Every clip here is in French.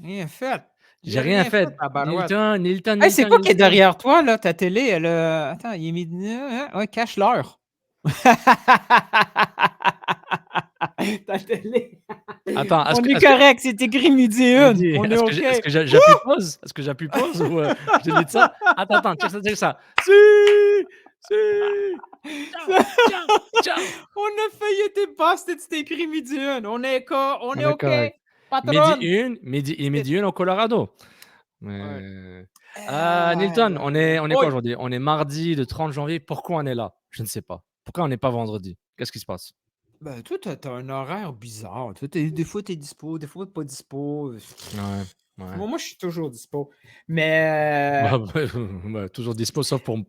Rien fait. J'ai J'ai rien rien fait, fait. tabarouette. Nilton, Hey, c'est quoi qui est Nilton. derrière toi, là? Ta télé, elle a attends, il est midi ouais, cache l'heure. Ta télé. Attends, On est correct, c'est écrit midi et une. midi, On est OK. est-ce que Wouh! j'appuie pause? Est-ce que j'appuie pause ou je délite ça? Attends, check ça. Si! Si! Ciao! Ciao! Ciao! On a failli être busted, c'était écrit midi et une. On On est est OK. correct. Patronne. Midi 1 au Colorado. Ouais. Mais Aïe, Nilton, aïe, aïe. on est quoi Oui. aujourd'hui? On est mardi le 30 janvier. Pourquoi on est là? Je ne sais pas. Pourquoi on n'est pas vendredi? Qu'est-ce qui se passe? Ben, toi, tu as un horaire bizarre. Toi, des fois, tu es dispo, des fois, pas dispo. Ouais, ouais. Moi, je suis toujours dispo. Mais, Bah, ouais, toujours dispo sauf pour me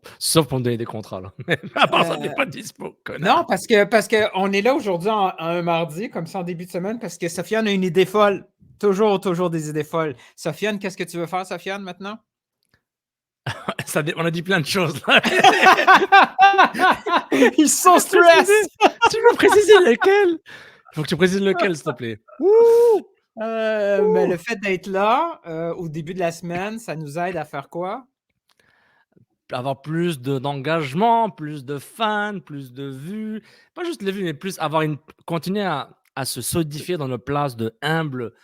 donner des contrats là. Mais à part ça, tu pas dispo, non, connard. parce que on est là aujourd'hui un mardi, comme ça, en début de semaine, parce que Sofiane a une idée folle. Toujours des idées folles. Sofiane, qu'est-ce que tu veux faire, Sofiane, maintenant? On a dit plein de choses là. Ils sont stress! Tu peux préciser lequel? Faut que tu précises lequel, s'il te plaît. Ouh! Mais le Ouh! fait d'être là, au début de la semaine, ça nous aide à faire quoi? Avoir plus d'engagement, plus de fans, plus de vues. Pas juste les vues, mais plus avoir continuer à se solidifier dans notre place de humble,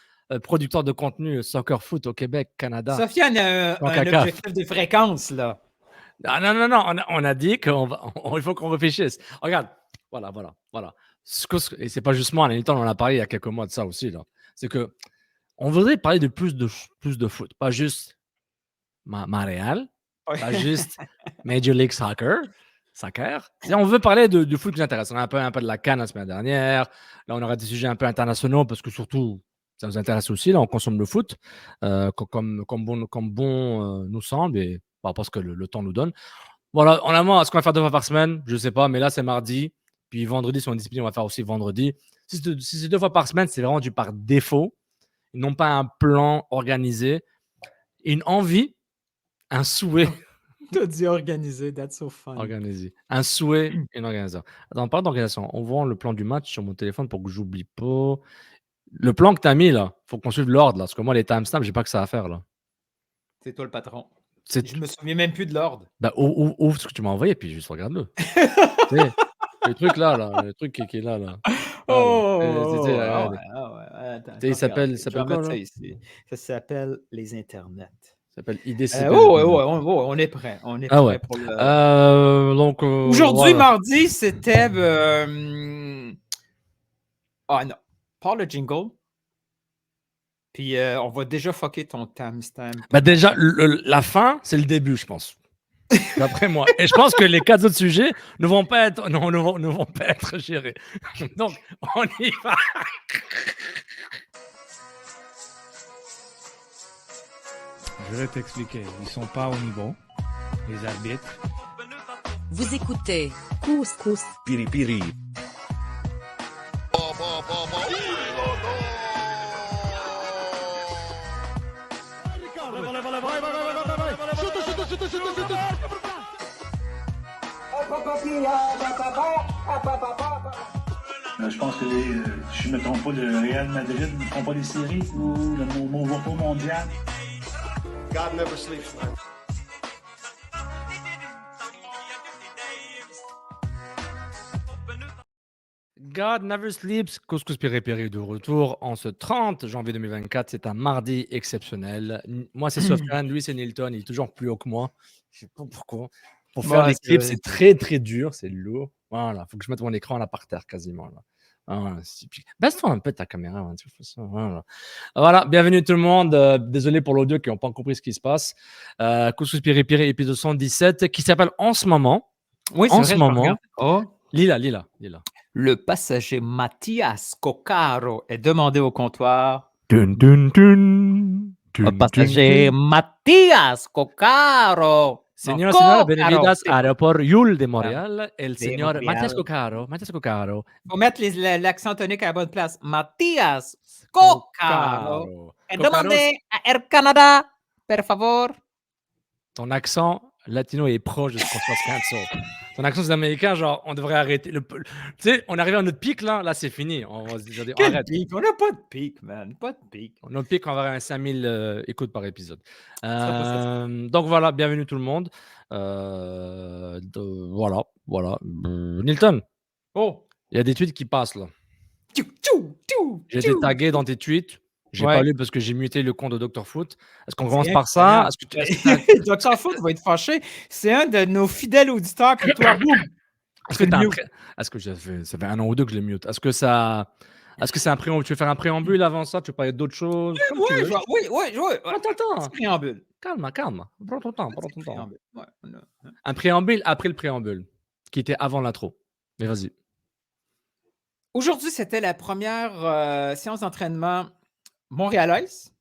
producteur de contenu soccer foot au Québec, Canada, Sofiane a en un CACAF. objectif de fréquence, là. Ah non, on a dit il faut qu'on réfléchisse. Regarde, voilà. Et c'est pas juste moi, on en a parlé il y a quelques mois de ça aussi là. C'est que on voudrait parler de plus de foot, pas juste Montréal, pas juste Major League Soccer. On veut parler de foot qui nous intéresse. On a un peu de la CAN la semaine dernière. Là, on aura des sujets un peu internationaux parce que surtout, ça nous intéresse aussi. Là, on consomme le foot comme bon nous semble et bah, parce que le temps nous donne. Voilà, en amont, est-ce qu'on va faire 2 fois par semaine? Je sais pas, mais là, c'est mardi. Puis vendredi, si on est discipliné, on va faire aussi vendredi. Si c'est 2 fois par semaine, c'est vraiment du par défaut. Non pas un plan organisé. Une envie, un souhait T'as dit organisé, that's so funny. organisé. Un souhait, une organisation. Attends, on parle d'organisation. On voit le plan du match sur mon téléphone pour que j'oublie pas. Le plan que tu as mis là, faut qu'on suive l'ordre là. Parce que moi, les timestamps, j'ai pas que ça à faire là. C'est toi le patron. C'est Je me souviens même plus de l'ordre. bah, ouvre ce que tu m'as envoyé, puis juste regarde-le. Tu sais, le truc là, le truc qui est là, là. Voilà. Ah Regarde. ouais, ah ouais. Attends, je Il vais regarder. s'appelle Je vais quoi mettre ça là? ici. Ça s'appelle les internets. Il s'appelle IDCBL. Oh, ouais, ouais, on est prêt. On est Ah ouais. prêt pour le. Donc Aujourd'hui, voilà. mardi, c'était. Ah non. Pas le jingle. Puis on va déjà fucker ton timestamp. Bah, déjà, la fin, c'est le début, je pense. D'après moi. Et je pense que les 4 autres sujets ne vont pas être, non, ne vont pas être gérés. Donc, on y va. Je vais t'expliquer. Ils sont pas au niveau, les arbitres. Vous écoutez Couscous. Piripiri. Je pense que si je ne me trompe pas, le Real Madrid ne font pas des séries ou le nouveau mondial. God never sleeps, man. God Never Sleeps, Couscous Péré de retour en ce 30 janvier 2024. C'est un mardi exceptionnel. Moi, c'est Sofiane, lui, c'est Nilton. Il est toujours plus haut que moi. Je sais pas pourquoi. Pour faire Ouais, des clips, c'est très, très dur. C'est lourd. Voilà, faut que je mette mon écran là par terre quasiment. Là. Voilà, baisse-toi un peu ta caméra. Hein, voilà, bienvenue tout le monde. Désolé pour l'audio qui n'ont pas compris ce qui se passe. Couscous Péré, épisode 117, qui s'appelle En ce moment. Oui, c'est vrai, je regarde. Oh. Lila. Le passager Mathias Coccaro est demandé au comptoir. Le passager Mathias Coccaro. Señor, señora, bienvenidas a Aeroport Yul de Montréal. El señor Mathias Coccaro. Faut mettre l'accent tonique à la bonne place. Mathias Coccaro est demandé à Air Canada, per favor. Ton accent latino est proche de ce qu'on se passe cancel. Ton accent sud-américain, genre, on devrait arrêter. Tu sais, on est arrivé à notre pic, là, c'est fini. On va se dire, Quel arrête. pic? On n'a pas de pic, man. Pas de pic. Notre pic, on va avoir un 5000 écoutes par épisode. Ça sera pas ça. Donc voilà, bienvenue tout le monde. Voilà. Nilton, Oh! il y a des tweets qui passent là. Tchou, tchou, tchou, J'ai été tchou. tagué dans tes tweets. J'ai Ouais. pas lu parce que j'ai muté le compte de Dr Foot. Est-ce qu'on commence C'est par ça? incroyable. Est-ce que t'as- Dr. Foot va être fâché. C'est un de nos fidèles auditeurs, puis toi, boum! est-ce que C'est t'as un mieux. Est-ce que ça fait 1 an ou 2 que je l'ai mute? Est-ce que c'est un préambule? Tu veux faire un préambule avant ça? Tu veux parler d'autres choses? Comme tu Ouais, veux. ouais. Prends ton temps. Petit préambule. Calme. Prends ton temps. Petit préambule. Ouais, Un préambule après le préambule, qui était avant l'intro. Mais vas-y. Aujourd'hui, c'était la première séance d'entraînement montréalaise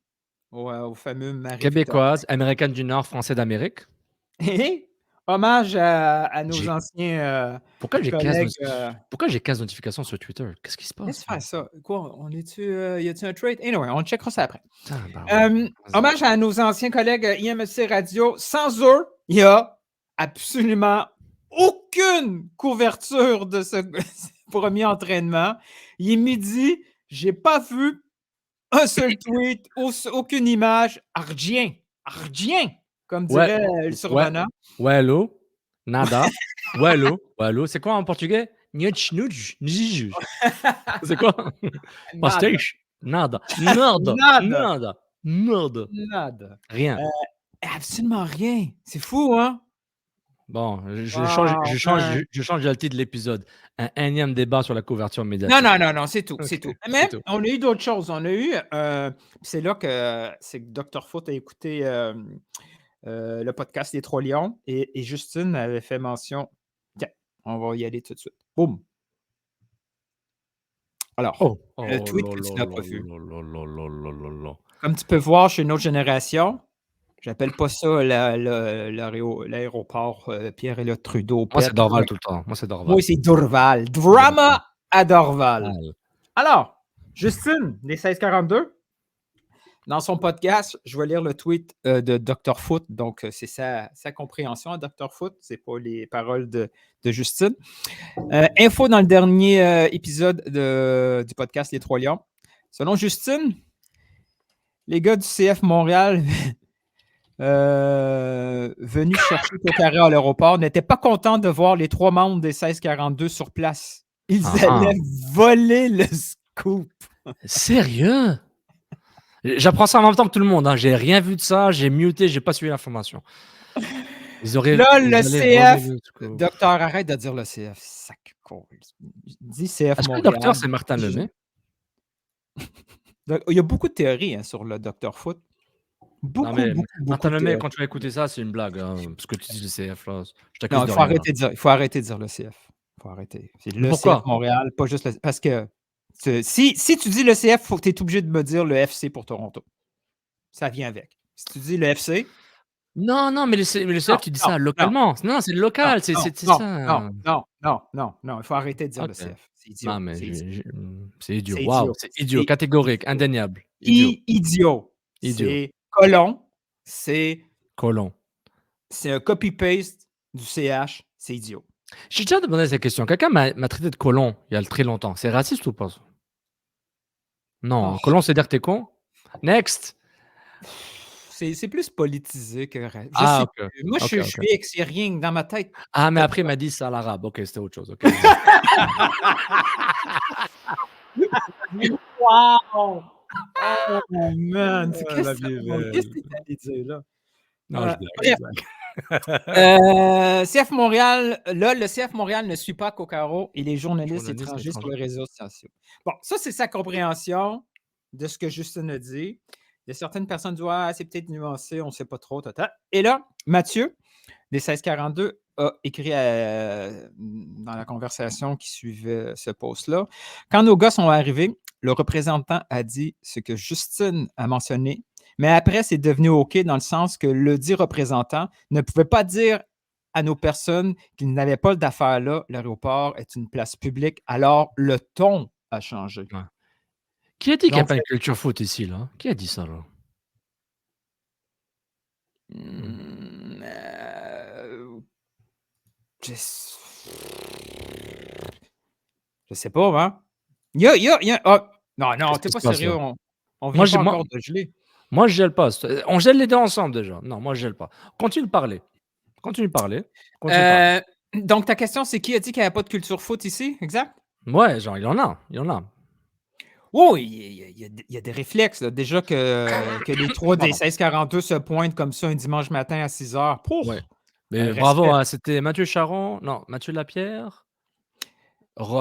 au fameux Marie Québécoise, américaine du Nord, français d'Amérique. Et hommage à nos J'ai- anciens Pourquoi j'ai 15, collègues. Pourquoi j'ai 15 notifications sur Twitter? Qu'est-ce qui se Laisse passe? faire ça. Quoi, y a-tu un trade? Anyway, on checkera ça après. Putain, bah ouais. Vas-y. Hommage à nos anciens collègues IMSC Radio. Sans eux, il n'y a absolument aucune couverture de ce premier entraînement. Il est midi, j'ai pas vu un seul tweet, aucune image, rien, comme Ouais. dirait le survenant. Ouais, hello. Nada. Ouais, hello. C'est quoi en portugais? Nudge. C'est quoi? Pastéis? Nada. Nada. Rien. Absolument rien. C'est fou, hein? Bon, je Wow, change de titre de l'épisode. Un énième débat sur la couverture médiatique. Non, c'est tout, c'est Ok, tout. c'est Mais tout. on a eu d'autres choses. On a eu, c'est là que Dr. Foot a écouté le podcast Les Trois Lions et Justine avait fait mention. Tiens, on va y aller tout de suite. Boum. Alors, le tweet que tu n'as pas vu. Comme tu peux voir chez notre génération, j'appelle pas ça l'aéroport Pierre-Éliott Trudeau. Moi, c'est Dorval tout le temps. Moi, c'est Dorval. Oui, c'est Dorval. Drama à Dorval. Alors, Justine, les 1642, dans son podcast, je vais lire le tweet de Dr. Foot. Donc, c'est sa compréhension à Dr. Foot. Ce n'est pas les paroles de Justine. Info dans le dernier épisode du podcast Les Trois Lions. Selon Justine, les gars du CF Montréal venus chercher Cocaré à l'aéroport n'étaient pas contents de voir les 3 membres des 1642 sur place. Ils allaient voler le scoop. Sérieux? J'apprends ça en même temps que tout le monde. Hein. J'ai rien vu de ça. J'ai muté. J'ai pas suivi l'information. Là, le CF. Docteur, arrête de dire le CF. Sac. Dis CF Est-ce que Montréal. le docteur, c'est Martin Lemay? Il y a beaucoup de théories sur le Dr. Foot. Beaucoup Martin de Lemay, théories. quand tu vas écouter ça, c'est une blague. Hein, parce que tu dis le CF, là. Je t'accuse Non, de il rien. faut arrêter de dire le CF. Il faut arrêter. C'est le Pourquoi? CF Montréal, pas juste le... Parce que si tu dis le CF, tu es obligé de me dire le FC pour Toronto. Ça vient avec. Si tu dis le FC... Non, mais le CF, tu dis ça localement. Non, c'est local. C'est ça. Non. Il faut arrêter de dire le CF. C'est idiot. Non, mais c'est idiot. C'est Waouh, idiot. c'est idiot. C'est Catégorique, indéniable. Idiot. C'est colon. Colon. C'est un copy-paste du CH. C'est idiot. J'ai déjà demandé cette question. Quelqu'un m'a traité de colon il y a très longtemps. C'est raciste ou pas? Non, colon, c'est dire que t'es con. Next. C'est plus politisé que... Ok. Moi, je suis ex, il n'y a rien dans ma tête. Ah, mais après, il m'a dit ça à l'arabe. Ok, c'était autre chose. Okay. Wow! Oh, man! Qu'est-ce que tu allé dire, là? Non, je blague. CF Montréal, là, le CF Montréal ne suit pas Coccaro et les journalistes étrangers sur les réseaux sociaux. Bon, ça, c'est sa compréhension de ce que Justine a dit. Il y a certaines personnes qui disent « c'est peut-être nuancé, on ne sait pas trop. » Et là, Mathieu, des 1642, a écrit dans la conversation qui suivait ce post-là. Quand nos gars sont arrivés, le représentant a dit ce que Justine a mentionné, mais après, c'est devenu OK dans le sens que le dit représentant ne pouvait pas dire à nos personnes qu'ils n'avaient pas d'affaires là. L'aéroport est une place publique. Alors, le ton a changé. Ouais. Qui a dit qu'il n'y a pas de culture foot ici, là? Qui a dit ça, là? Je sais pas, hein? Ah! Non, Qu'est-ce t'es qui se pas passe sérieux, là? on Moi, vient j'ai pas moi encore de geler. moi, je gèle pas. On gèle les 2 ensemble déjà. Non, moi, je gèle pas. Continue de parler. Continue de parler. Continue de parler. Heu, donc ta question, c'est qui a dit qu'il y avait pas de culture foot ici? Exact? Ouais, genre, il y en a. Oh, il y a des réflexes, là. Déjà que les 3 des Pardon. 16-42 se pointent comme ça un dimanche matin à 6 heures. Pouf! Ouais. Mais bravo, Respect. hein, c'était Mathieu Charon, non, Mathieu Lapierre,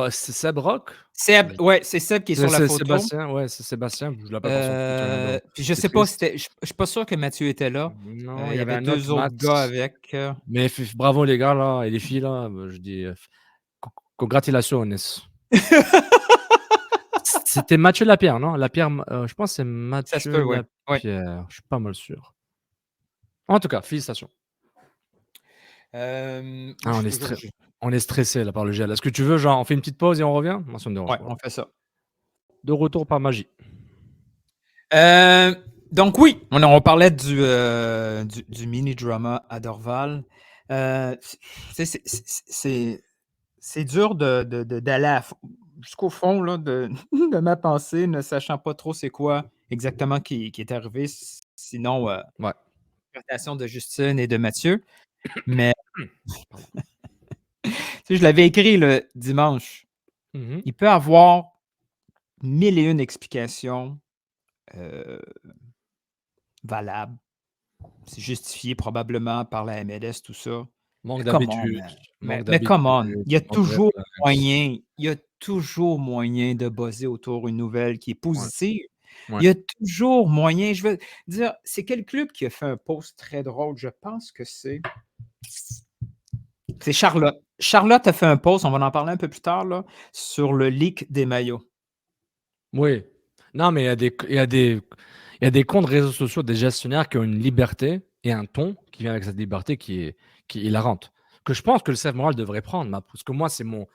Seb Rock, Seb, ouais, c'est Seb qui est sur la C'est photo. Sébastien, ouais, c'est Sébastien, je l'appelle par son petit surnom, Puis je c'est sais pas, triste. c'était je suis pas sûr que Mathieu était là. Non, il Il y y avait avait un autre 2 autres Matt, gars avec. mais bravo les gars là et les filles là, je dis, congratulations. C'était Mathieu Lapierre, non? Lapierre, je pense que c'est Ça se Mathieu peut, ouais. Ouais. Lapierre, je suis pas mal sûr. En tout cas, félicitations. Moi, Ah, je suis toujours on est stressé là par le gel. Est-ce que tu veux, genre, on fait une petite pause et on revient? Moi, ça me dérange ouais, pas. on fait ça. De retour par magie. Donc oui, on parlait du mini-drama à Dorval. C'est dur d'aller jusqu'au fond là, de ma pensée, ne sachant pas trop c'est quoi exactement qui est arrivé, sinon Ouais. l'interprétation de Justine et de Mathieu. Mais Pardon. je l'avais écrit le dimanche. Mmh. Il peut avoir 1001 explications valables. C'est justifié probablement par la MLS, tout ça. Manque Mais come on, d'habitude, man. manque Mais come on. d'habitude, Il y a toujours moyen de buzzer autour une nouvelle qui est Ouais, positive. ouais. Il y a toujours moyen. Je veux dire, c'est quel club qui a fait un post très drôle? Je pense que c'est Charlotte. Charlotte a fait un post, on va en parler un peu plus tard, là, sur le leak des maillots. Oui. Non, mais il y a des comptes réseaux sociaux, des gestionnaires qui ont une liberté et un ton qui vient avec cette liberté qui est hilarante. Que je pense que le Save Moral devrait prendre, parce que moi, c'est mon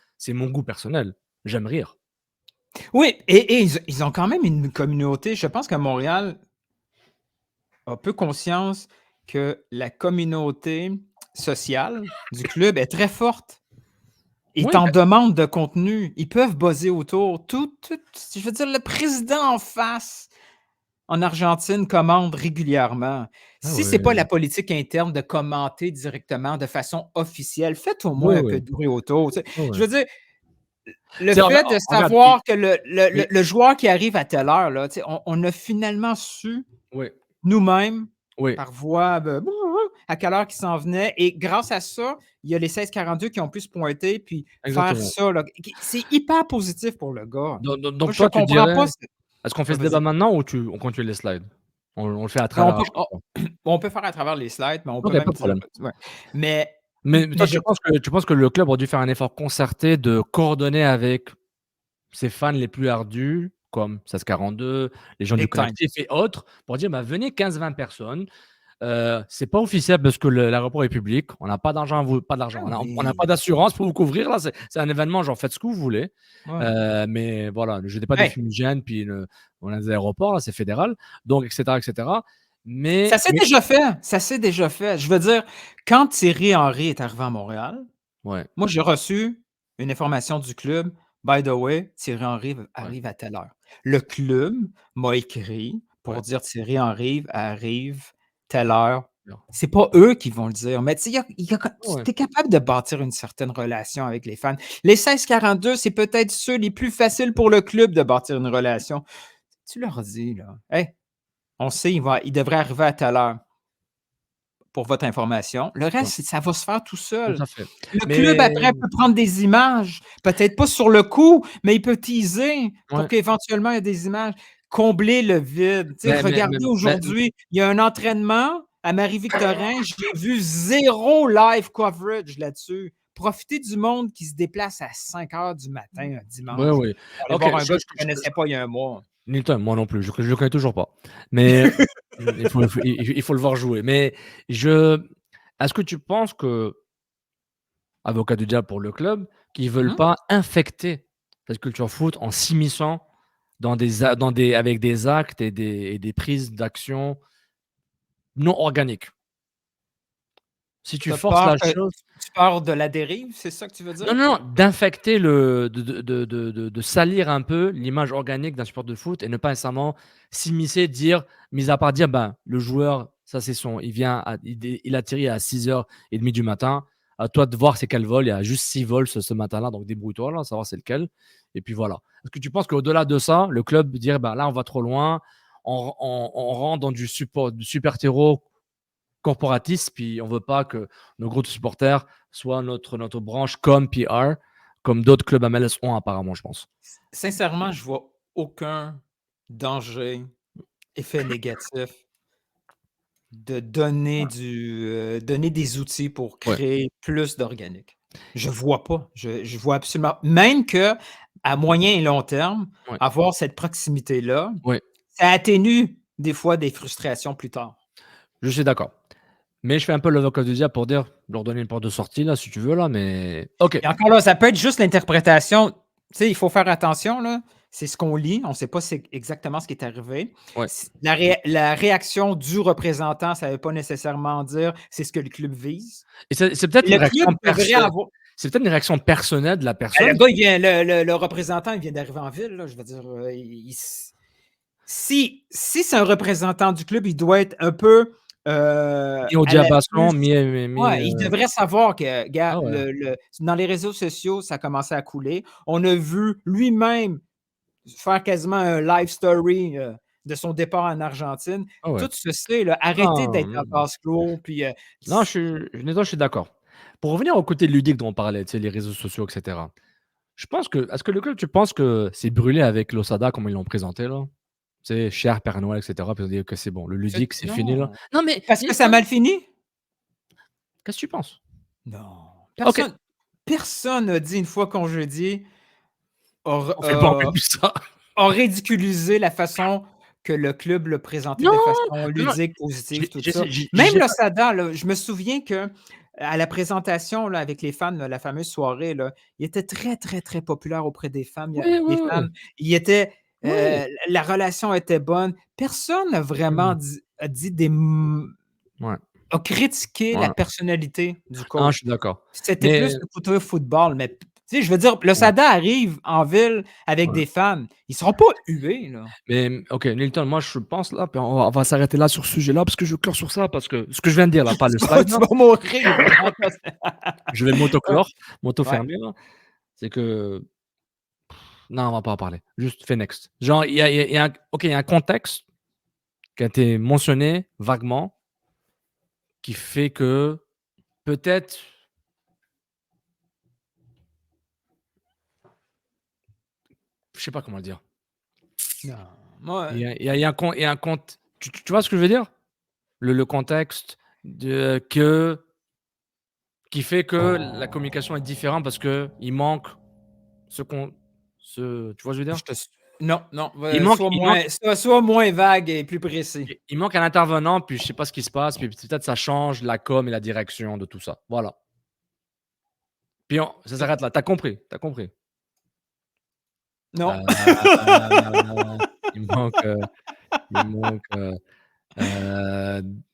goût personnel. J'aime rire. Oui, et ils ont quand même une communauté. Je pense qu'à Montréal, a peu conscience que la communauté sociale du club est très forte. Ils Oui, t'en demandent de contenu. Ils peuvent buzzer autour. Je veux dire, le président en face, en Argentine, commande régulièrement. ah Si c'est pas ouais. la politique interne de commenter directement de façon officielle, faites au Oui, moins un peu oui. de bruit autour. Tu sais. Oui, Je oui. veux dire, le Tu sais, fait de regarde, savoir que le, le- oui, le- le joueur qui arrive à telle heure, là, tu sais, on a finalement su oui, nous-mêmes, oui, par voie de à quelle heure qu'ils s'en venaient. Et grâce à ça, il y a les 16-42 qui ont pu se pointer puis faire exactement. ça. Là. C'est hyper positif pour le gars. Moi, Donc je toi, tu comprends dirais, pas. est-ce qu'on fait Ouais, ce débat vas-y. maintenant ou on continue les slides? On le fait à Mais travers à chaque fois. on peut faire à travers les slides, mais on peut OK, même pas de dire. problème. Ouais. Mais, Mais mais toi, tu penses que le club aurait dû faire un effort concerté de coordonner avec ses fans les plus ardus, comme 1642, les gens du big time. collectif et autres, pour dire: «Bah, venez 15-20 personnes, c'est pas officiel parce que l'aéroport est public, on n'a pas d'argent à vous pas d'argent, Ah on n'a oui. pas d'assurance pour vous couvrir là, c'est un événement, genre faites ce que vous voulez». Ouais. Mais voilà, ne jetez pas des Hey, fumigènes, puis on a des aéroports là, c'est fédéral, donc et cetera et cetera. ça Mais s'est déjà fait. Ça s'est déjà fait. Je veux dire, quand Thierry Henry est arrivé à Montréal, ouais, moi, j'ai reçu une information du club. By the way, Thierry Henry ouais, arrive à telle heure. Le club m'a écrit ouais, pour dire Thierry Henry arrive telle heure. bien. C'est pas eux qui vont le dire, mais tu sais, Ouais, tu es capable de bâtir une certaine relation avec les fans. Les 16-42, c'est peut-être ceux les plus faciles pour le club de bâtir une relation. Tu leur dis, là, hey, on sait, il devrait arriver à telle heure pour votre information. Le ouais, reste, ça va se faire tout tout seul. à fait. Le club, Mais après, peut prendre des images, peut-être pas sur le coup, mais il peut teaser pour ouais, qu'éventuellement, il y ait des images. Combler le vide. Tu sais, regardez mais aujourd'hui, il y a un entraînement à Marie-Victorin, j'ai vu 0 live coverage là-dessus. Profitez du monde qui se déplace à 5 heures du matin un ouais, dimanche oui. pour aller OK, voir un gars que je ne connaissais pas il y a un mois. Nilton, moi non plus, je le connais toujours pas. Mais il faut le voir jouer. Mais est-ce que tu penses que, avocat du diable pour le club, qu'ils veulent Mmh. pas infecter cette culture foot en s'immisçant avec des actes et des prises d'action non organiques? Si tu Tu as forces peur la que chose tu peur de la dérive, c'est ça que tu veux dire? non, non, d'infecter de salir un peu l'image organique d'un support de foot et ne pas nécessairement s'immiscer, dire mis à part dire: «Ben, le joueur, ça c'est son il vient à il atterrit à 6h30 du matin. À toi de voir c'est quel vol. Il y a juste 6 vols ce matin-là, donc débrouille-toi là, savoir c'est lequel» et puis voilà. Est-ce que tu penses qu'au-delà de ça, le club dirait: «Bah, là, on va trop loin, on rentre dans du super terreau corporatiste, puis on veut pas que nos gros supporters soient notre branche comme PR, comme d'autres clubs MLS ont apparemment, je pense. Sincèrement, je vois aucun danger, effet négatif de donner des outils pour Ouais, créer plus d'organique. Je vois pas, je vois absolument même qu'à moyen et long terme, ouais, avoir cette proximité-là, ouais, ça atténue des fois des frustrations plus tard. je suis d'accord. Mais je fais un peu l'avocat du diable pour dire, leur donner une porte de sortie là, si tu veux là, mais OK. Et encore là, ça peut être juste l'interprétation. Tu sais, il faut faire attention, là. C'est ce qu'on lit. On ne sait pas c'est exactement ce qui est arrivé. Ouais. La réaction du représentant, ça ne veut pas nécessairement dire c'est ce que le club vise. Et c'est peut-être Le une réaction club devrait avoir. c'est peut-être une réaction personnelle de la Ben, le personne. gars, il vient, le représentant, il vient d'arriver en ville. Là, je veux dire, si c'est un représentant du club, il doit être un peu Mis au à la diapason, puce. Ouais, il devrait savoir que, ah gars, ouais. dans les réseaux sociaux, ça a commencé à couler. On a vu lui-même faire quasiment un live story de son départ en Argentine. Ah ouais. Tout ceci, là, arrêtez Non, d'être en vase clos. Puis, non, je suis d'accord. Pour revenir au côté ludique dont on parlait, tu sais, les réseaux sociaux et cetera. Je pense que est-ce que le club, tu penses que c'est brûlé avec Losada comme ils l'ont présenté là? Tu sais, cher Père Noël et cetera, puis ils ont dit que c'est bon, le ludique, c'est fini là? non. Non mais Parce que ça a mal fini? qu'est-ce que tu penses? Non. OK, Personne n'a dit une fois congédié on fait pas en plus ça. a ridiculisé la façon que le club le présentait Non! de façon Non, non, ludique, positive, tout ça. Même j'ai le pas Sada, là, je me souviens que à la présentation là, avec les fans, là, la fameuse soirée, là, il était très, très, très populaire auprès des femmes. oui, Les oui, fans. oui. Il était, Oui. la relation était bonne. Personne n'a vraiment Mmh. dit Ouais, a critiqué la ouais. personnalité du Non, je coach. suis d'accord. C'était Mais plus le côté football, mais tu sais, je veux dire, le ouais, Sada arrive en ville avec ouais. des fans. Ils seront pas hués, là. Mais OK, Nilton, moi je pense là, puis on va s'arrêter là sur ce sujet-là parce que je clore sur ça parce que ce que je viens de dire là, pas le slide Tu là, vas mourir, là. je vais Ouais, m'auto-clore, ouais. m'auto-fermer là, c'est que non, on va pas en parler. Juste fais next. Genre il y a un OK, il y a un contexte qui a été mentionné vaguement, qui fait que peut-être je sais pas comment le dire. Non, moi, Il y a un compte tu vois ce que je veux dire? Le contexte de que qui fait que la communication est différente parce qu'il manque ce qu'on ce tu vois ce que je veux je dire? te s non, non, Il manque il manque sois moins vague et plus précis. il manque un intervenant, puis je sais pas ce qui se passe, puis peut-être ça change la com et la direction de tout ça. Voilà. Puis on ça s'arrête là. Tu as compris, tu as compris. Non. Il manque, il manque, tu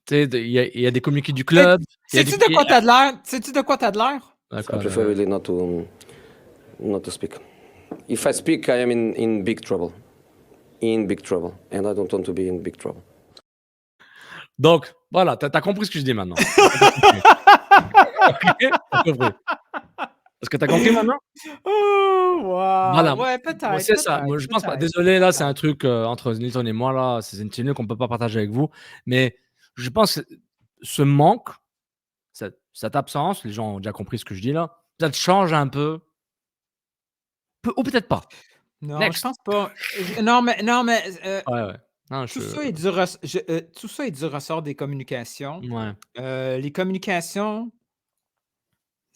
sais, il y a des communiqués du Sais club, il y a des sais-tu de il quoi y a tu as de l'air? Sais-tu de quoi tu as de l'air? So I d'accord, prefer really not to speak. If I speak, I am in big trouble. In big trouble. And I don't want to be in big trouble. donc voilà, tu as compris ce que je dis maintenant. OK? Tu as compris. Est-ce que tu as compris maintenant? Oh, wow! Voilà, Ouais, moi peut-être, c'est ça. Moi je pense pas peut-être, désolé là, c'est un peut-être. truc, entre Nilton et moi là, c'est une tenue qu'on peut pas partager avec vous, mais je pense que ce manque, cette absence, les gens ont déjà compris ce que je dis là, peut-être change un peu, ou peut-être pas. Non, je Next. pense pas. Non, mais, Ouais, ouais. Non, tout je ça est tout ça est du ressort des communications. ouais. Les communications,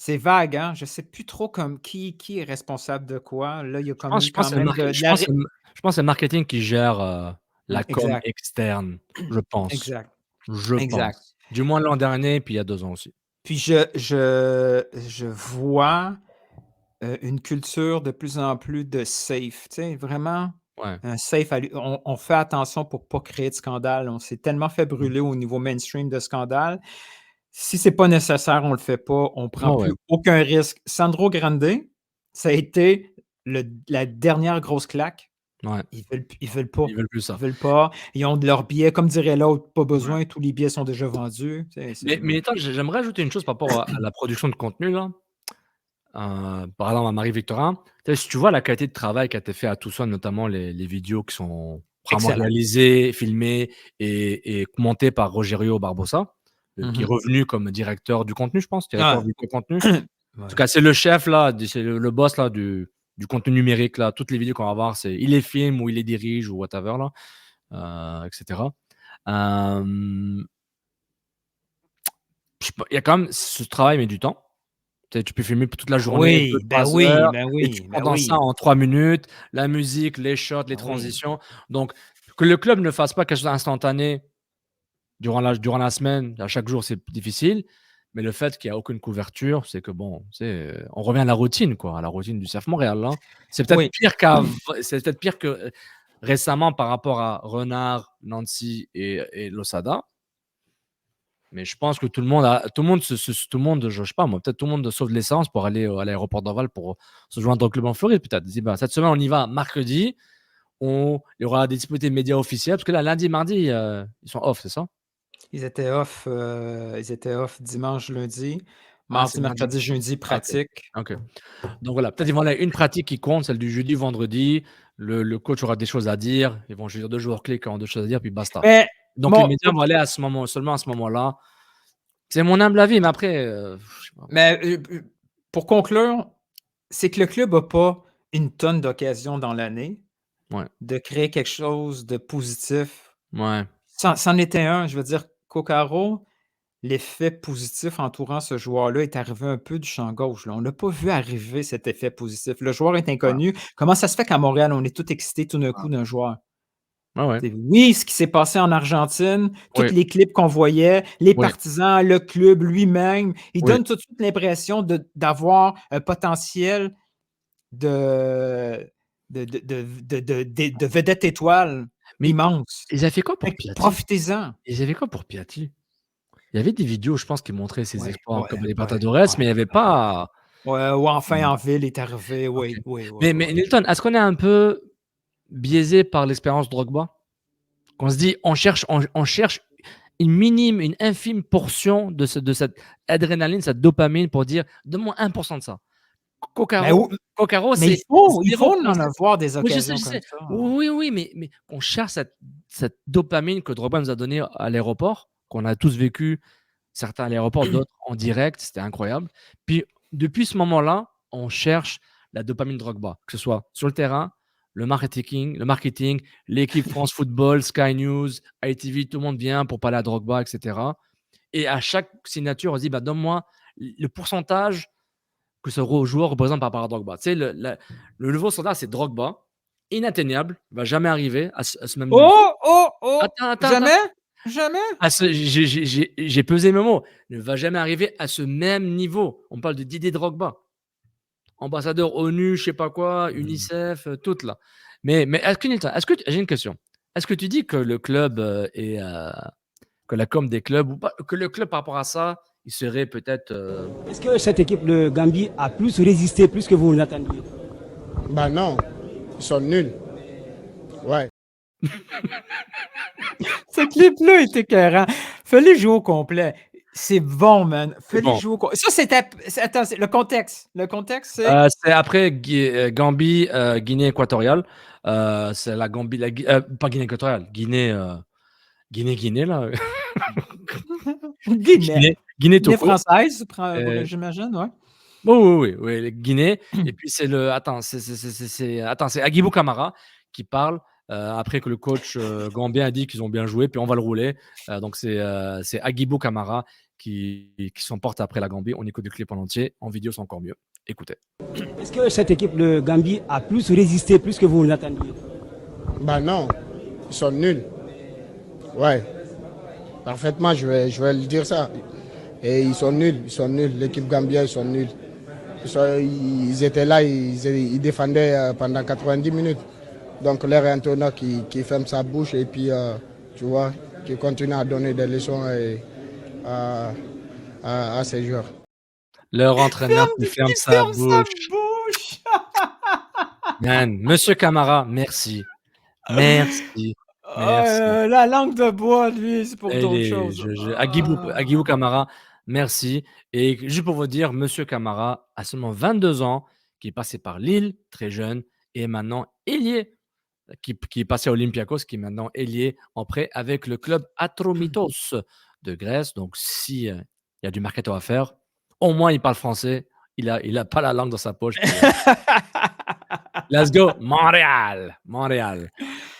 c'est vague, hein? Je sais plus trop comme qui est responsable de quoi. Là, il y a comme eu Je pense quand c'est le même market de la ré je pense c'est le marketing qui gère, la com exact, externe, je pense. exact, Je exact. pense. Du moins l'an dernier, puis il y a 2 ans aussi. Puis je vois, une culture de plus en plus de safe, tu sais, vraiment Ouais. un safe à on fait attention pour pas créer de scandale. On s'est tellement fait Mmh. brûler au niveau mainstream de scandales. Si c'est pas nécessaire, on le fait pas, on prend Ouais. plus aucun risque. Sandro Grande, ça a été la dernière grosse claque. Ouais. Ils veulent pas. Ils veulent plus Ils ça. veulent pas. Ils ont de leurs billets, comme dirait l'autre, pas Ouais. besoin, tous les billets sont déjà vendus. Mais attends, j'aimerais ajouter une chose par rapport à la production de contenu là. Par exemple à Marie-Victorin, tu sais, si tu vois la qualité de travail qui a été fait à Tucson, notamment les vidéos qui sont vraiment Excellent. réalisées, filmées et montées par Rogerio Barbosa, qui est revenu comme directeur du contenu, je pense, directeur Ah. du contenu. En Ouais. tout cas, c'est le chef là, c'est le boss là du contenu numérique là. Toutes les vidéos qu'on va voir, c'est il les filme ou il les dirige ou whatever là, et cetera. Je sais pas, il y a quand même ce travail met du temps. Tu peux filmer toute la journée, Oui, 2-3 heures et tu ben condenses ça oui. en 3 minutes, la musique, les shots, les Ben oui. transitions. Donc que le club ne fasse pas quelque chose d'instantané durant la semaine, à chaque jour, c'est difficile, mais le fait qu'il y a aucune couverture, c'est que bon, tu sais, on revient à la routine quoi, à la routine du CF Montréal, hein. C'est peut-être Oui. pire que récemment par rapport à Renard, Nancy et Losada. Mais je pense que tout le monde, je sais pas moi, peut-être tout le monde sauve de l'essence pour aller à l'aéroport d'Orval pour se joindre au club en Floride, peut-être. Ils disent, bah, cette semaine, on y va mercredi. Il y aura des disponibilités médias officiels, parce que là, lundi, mardi, ils sont off, c'est ça? Ils étaient off dimanche, lundi, Ah, c'est mardi, lundi. mercredi, jeudi, Ah, ok. pratique. Ok. Donc voilà, peut-être ils vont aller une pratique qui compte, celle du jeudi, vendredi. Le coach aura des choses à dire. Ils vont choisir 2 joueurs clés qui ont 2 choses à dire, puis basta. Mais Donc les bon, médias vont aller seulement à ce moment-là. C'est mon humble avis, mais après, je sais pas. mais pour conclure, c'est que le club n'a pas une tonne d'occasions dans l'année Ouais. de créer quelque chose de positif. Ouais. C'en était un. Je veux dire, Kokaro, l'effet positif entourant ce joueur-là est arrivé un peu du champ gauche, là. On n'a pas vu arriver cet effet positif. Le joueur est inconnu. Comment ça se fait qu'à Montréal, on est tous excités tout d'un coup d'un joueur? Ouais, ouais. Oui, ce qui s'est passé en Argentine, tous Oui. les clips qu'on voyait, les Oui. partisans, le club lui-même, il Oui. donne tout de suite l'impression d'avoir un potentiel de vedette étoile Mais immense. ils avaient fait quoi Fait pour que Piatti? profitez-en. Ils avaient quoi pour Piatti? Il y avait des vidéos, je pense, qui montraient ses Ouais, exploits en ouais, Copa ouais, Libertadores, ouais, mais il y avait ouais. pas Ouais, ou enfin mmh, en ville est arrivé, OK. oui, oui, oui, Mais oui. Nilton, est-ce qu'on est un peu biaisé par l'expérience Drogba? Qu'on se dit: on cherche une minime, une infime portion de cette adrénaline, cette dopamine pour dire: «Donne-moi 1 de ça». Mais Kokaro Kokaro, mais c'est il 0 faut en avoir des Oui, je sais, occasions je comme sais. ça. Oui, oui, mais on cherche cette dopamine que Drogba nous a donnée à l'aéroport, qu'on a tous vécu, certains à l'aéroport, d'autres en direct, c'était incroyable. Puis depuis ce moment-là, on cherche la dopamine Drogba, que ce soit sur le terrain, le marketing, l'équipe France Football, Sky News, ITV, tout le monde vient pour parler à Drogba, et cetera. Et à chaque signature, on se dit: «Bah, donne-moi le pourcentage que ce joueur représente par rapport à Drogba». Tu sais, le nouveau standard, c'est Drogba, inatteignable, il va jamais arriver à ce même niveau. Oh, oh, oh! Attends. Jamais? Jamais? J'ai pesé mes mots. Ne va jamais arriver à ce même niveau. On parle de Didier Drogba, ambassadeur ONU, je sais pas quoi, UNICEF, toutes là. Mais est-ce que j'ai une question. Est-ce que tu dis que le club que la com des clubs ou pas, que le club par rapport à ça, il serait peut-être Est-ce que cette équipe de Gambie a plus résisté, plus que vous l'attendiez? Bah non, ils sont nuls. Ouais. Ce clip-là est écœurant. Fallait jouer au complet. C'est bon, man. c'est Fallait bon. jouer au complet. Ça, c'était. Attends, le contexte. Le contexte, c'est. C'est après Gambie, Guinée équatoriale. C'est la Gambie, pas Guinée équatoriale, Guinée là. Guinée. Guinée Guinée Togo. française, Euh, j'imagine, ouais. Oui, les Guinée. Et puis c'est c'est Agibou Camara qui parle après que le coach gambien a dit qu'ils ont bien joué, puis on va le rouler. Donc c'est Agibou Camara qui s'emporte après la Gambie. On écoute le clip en entier. En vidéo, c'est encore mieux. Écoutez. Est-ce que cette équipe de Gambie a plus résisté, plus que vous l'attendiez? Bah non, ils sont nuls. Ouais. Parfaitement, je vais le dire ça. Et ils sont nuls. L'équipe gambienne, ils sont nuls. Ils étaient là, ils défendaient pendant 90 minutes. Donc leur entraîneur qui ferme sa bouche et puis, tu vois, qui continue à donner des leçons à ces joueurs. Leur entraîneur qui ferme sa bouche. bouche! Man, Monsieur Camara, merci. Merci. Merci. La langue de bois, lui, c'est pour Et d'autres les choses. Agibou Camara, merci. Et juste pour vous dire, Monsieur Camara a seulement 22 ans, qui est passé par Lille, très jeune, et maintenant ailier, qui est passé à Olympiakos, qui est maintenant ailier en prêt avec le club Atromitos de Grèce. Donc, si il y a du mercato à faire, au moins il parle français. Il a pas la langue dans sa poche. Let's go, Montréal.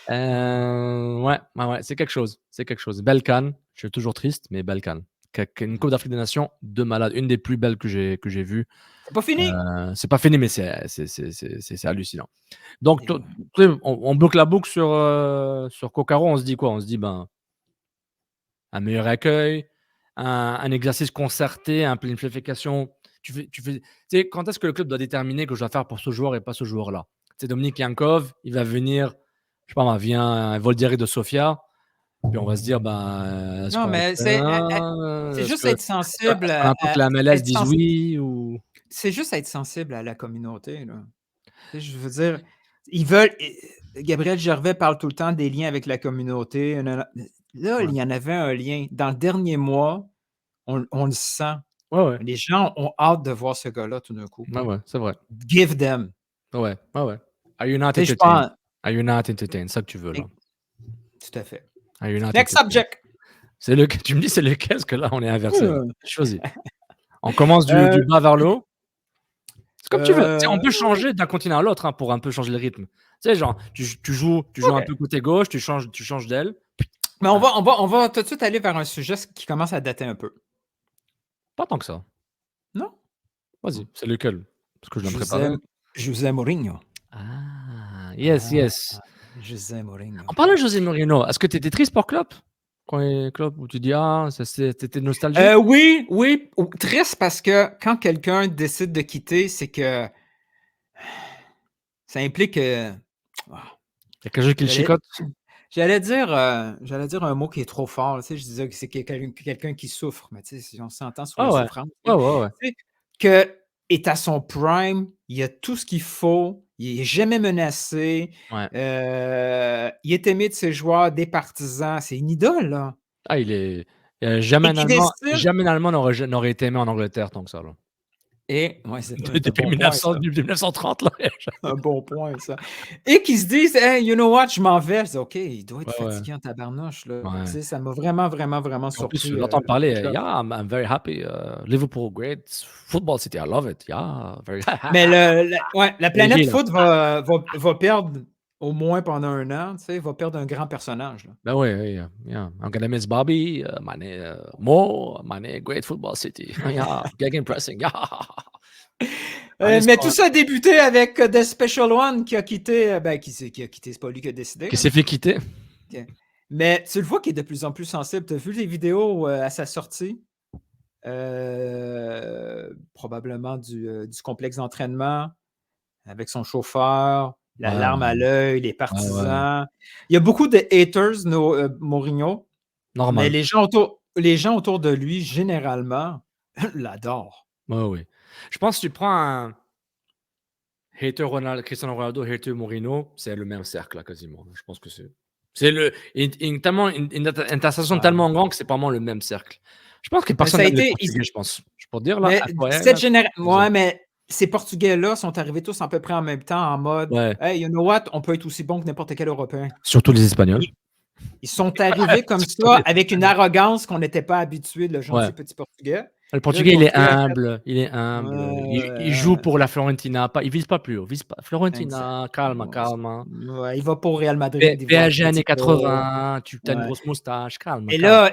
Ouais, c'est quelque chose. Belle CAN. Je suis toujours triste, mais belle CAN. Une Coupe d'Afrique des Nations de malade. Une des plus belles que j'ai vues. C'est pas fini! C'est pas fini, mais c'est hallucinant. Donc, on boucle la boucle sur Kokaro. On se dit quoi? On se dit, un meilleur accueil, un exercice concerté, un planification. Tu sais, quand est-ce que le club doit déterminer que je dois faire pour ce joueur et pas ce joueur-là? C'est Dominique Yankov, il va venir, je sais pas, vient un Voldieri de Sofia, puis on va se dire, non, mais c'est juste être sensible un peu que la MLS dise oui ou. C'est juste être sensible à la communauté, là. Tu sais, je veux dire, ils veulent. Gabriel Gervais parle tout le temps des liens avec la communauté. Là, il y en avait un lien. Dans le dernier mois, on le sent. Ouais. Les gens ont hâte de voir ce gars-là tout d'un coup. Ouais, c'est vrai. Give them. Ouais. Are you not Tu sais, entertained? Are you not entertained? C'est ça que tu veux, là. Tout à fait. Are you not Next entertained? subject. Tu me dis c'est lequel, parce que là, on est inversé. Choisis. On commence du bas vers le haut. C'est comme tu veux. Tu sais, on peut changer d'un continent à l'autre, hein, pour un peu changer le rythme. Tu sais, genre, tu joues un peu côté gauche, tu changes d'aile. Mais on va tout de suite aller vers un sujet qui commence à dater un peu. Pas tant que ça. Non? Vas-y, c'est lequel? Parce que je dois me préparer. José Mourinho. Ah, yes. José Mourinho. En parlant de José Mourinho, est-ce que tu étais triste pour Klopp? Quand il est Klopp, où tu dis, t'étais nostalgique? Oui. Triste parce que quand quelqu'un décide de quitter, c'est que ça implique que. Il y a quelque chose qui le chicote? J'allais dire un mot qui est trop fort. Tu sais, je disais que c'est quelqu'un qui souffre, mais tu sais, si on s'entend sur la souffrance. Ouais. Tu sais, que est à son prime, il a tout ce qu'il faut, il n'est jamais menacé, Ouais. il est aimé de ses joueurs, des partisans, c'est une idole, là. Jamais un Allemand n'aurait été aimé en Angleterre tant que ça, là. Et ouais, c'est depuis 1930, là. Un bon point, ça. Et qu'ils se disent, hey, you know what, je m'en vais. Je dis, OK, il doit être fatigué en tabarnouche, là. Ouais. Tu sais, ça m'a vraiment surpris. En plus, l'entendre parler, yeah, I'm very happy. Liverpool, great. Football City, I love it. Yeah, very happy. Mais la planète foot va perdre au moins pendant un an, tu sais, va perdre un grand personnage, là. Ben oui, yeah. I'm gonna miss Bobby, Mo, great Football City. Yeah, gegenpressing, yeah. Mais tout ça a débuté avec The Special One qui a quitté, qui a quitté, c'est pas lui qui a décidé. Qui s'est fait quitter. Okay. Mais tu le vois qu'il est de plus en plus sensible. Tu as vu les vidéos à sa sortie? Probablement du complexe d'entraînement avec son chauffeur, la larme à l'œil, les partisans. Il y a beaucoup de haters, Mourinho. Normal. Mais les gens autour de lui, généralement, l'adorent. Oui. Je pense que tu prends un hater Cristiano Ronaldo, hater Mourinho, c'est le même cercle, là, quasiment. Je pense que c'est une intersection tellement grande que c'est vraiment le même cercle. Je pense que personne n'aime les Portugais, je pense. Je peux te dire, là. Mais ces Portugais-là sont arrivés tous à peu près en même temps en mode hey, you know what, on peut être aussi bon que n'importe quel Européen. Surtout les Espagnols. Ils sont arrivés comme ça avec une arrogance qu'on n'était pas habitué de le gentil petit Portugais. Le Portugais, il est humble. Il joue pour la Fiorentina. Il ne vise pas plus haut. Fiorentina, calme. Ouais, il va pour Real Madrid. PSG années 80, tu as une grosse moustache, calme. Et là,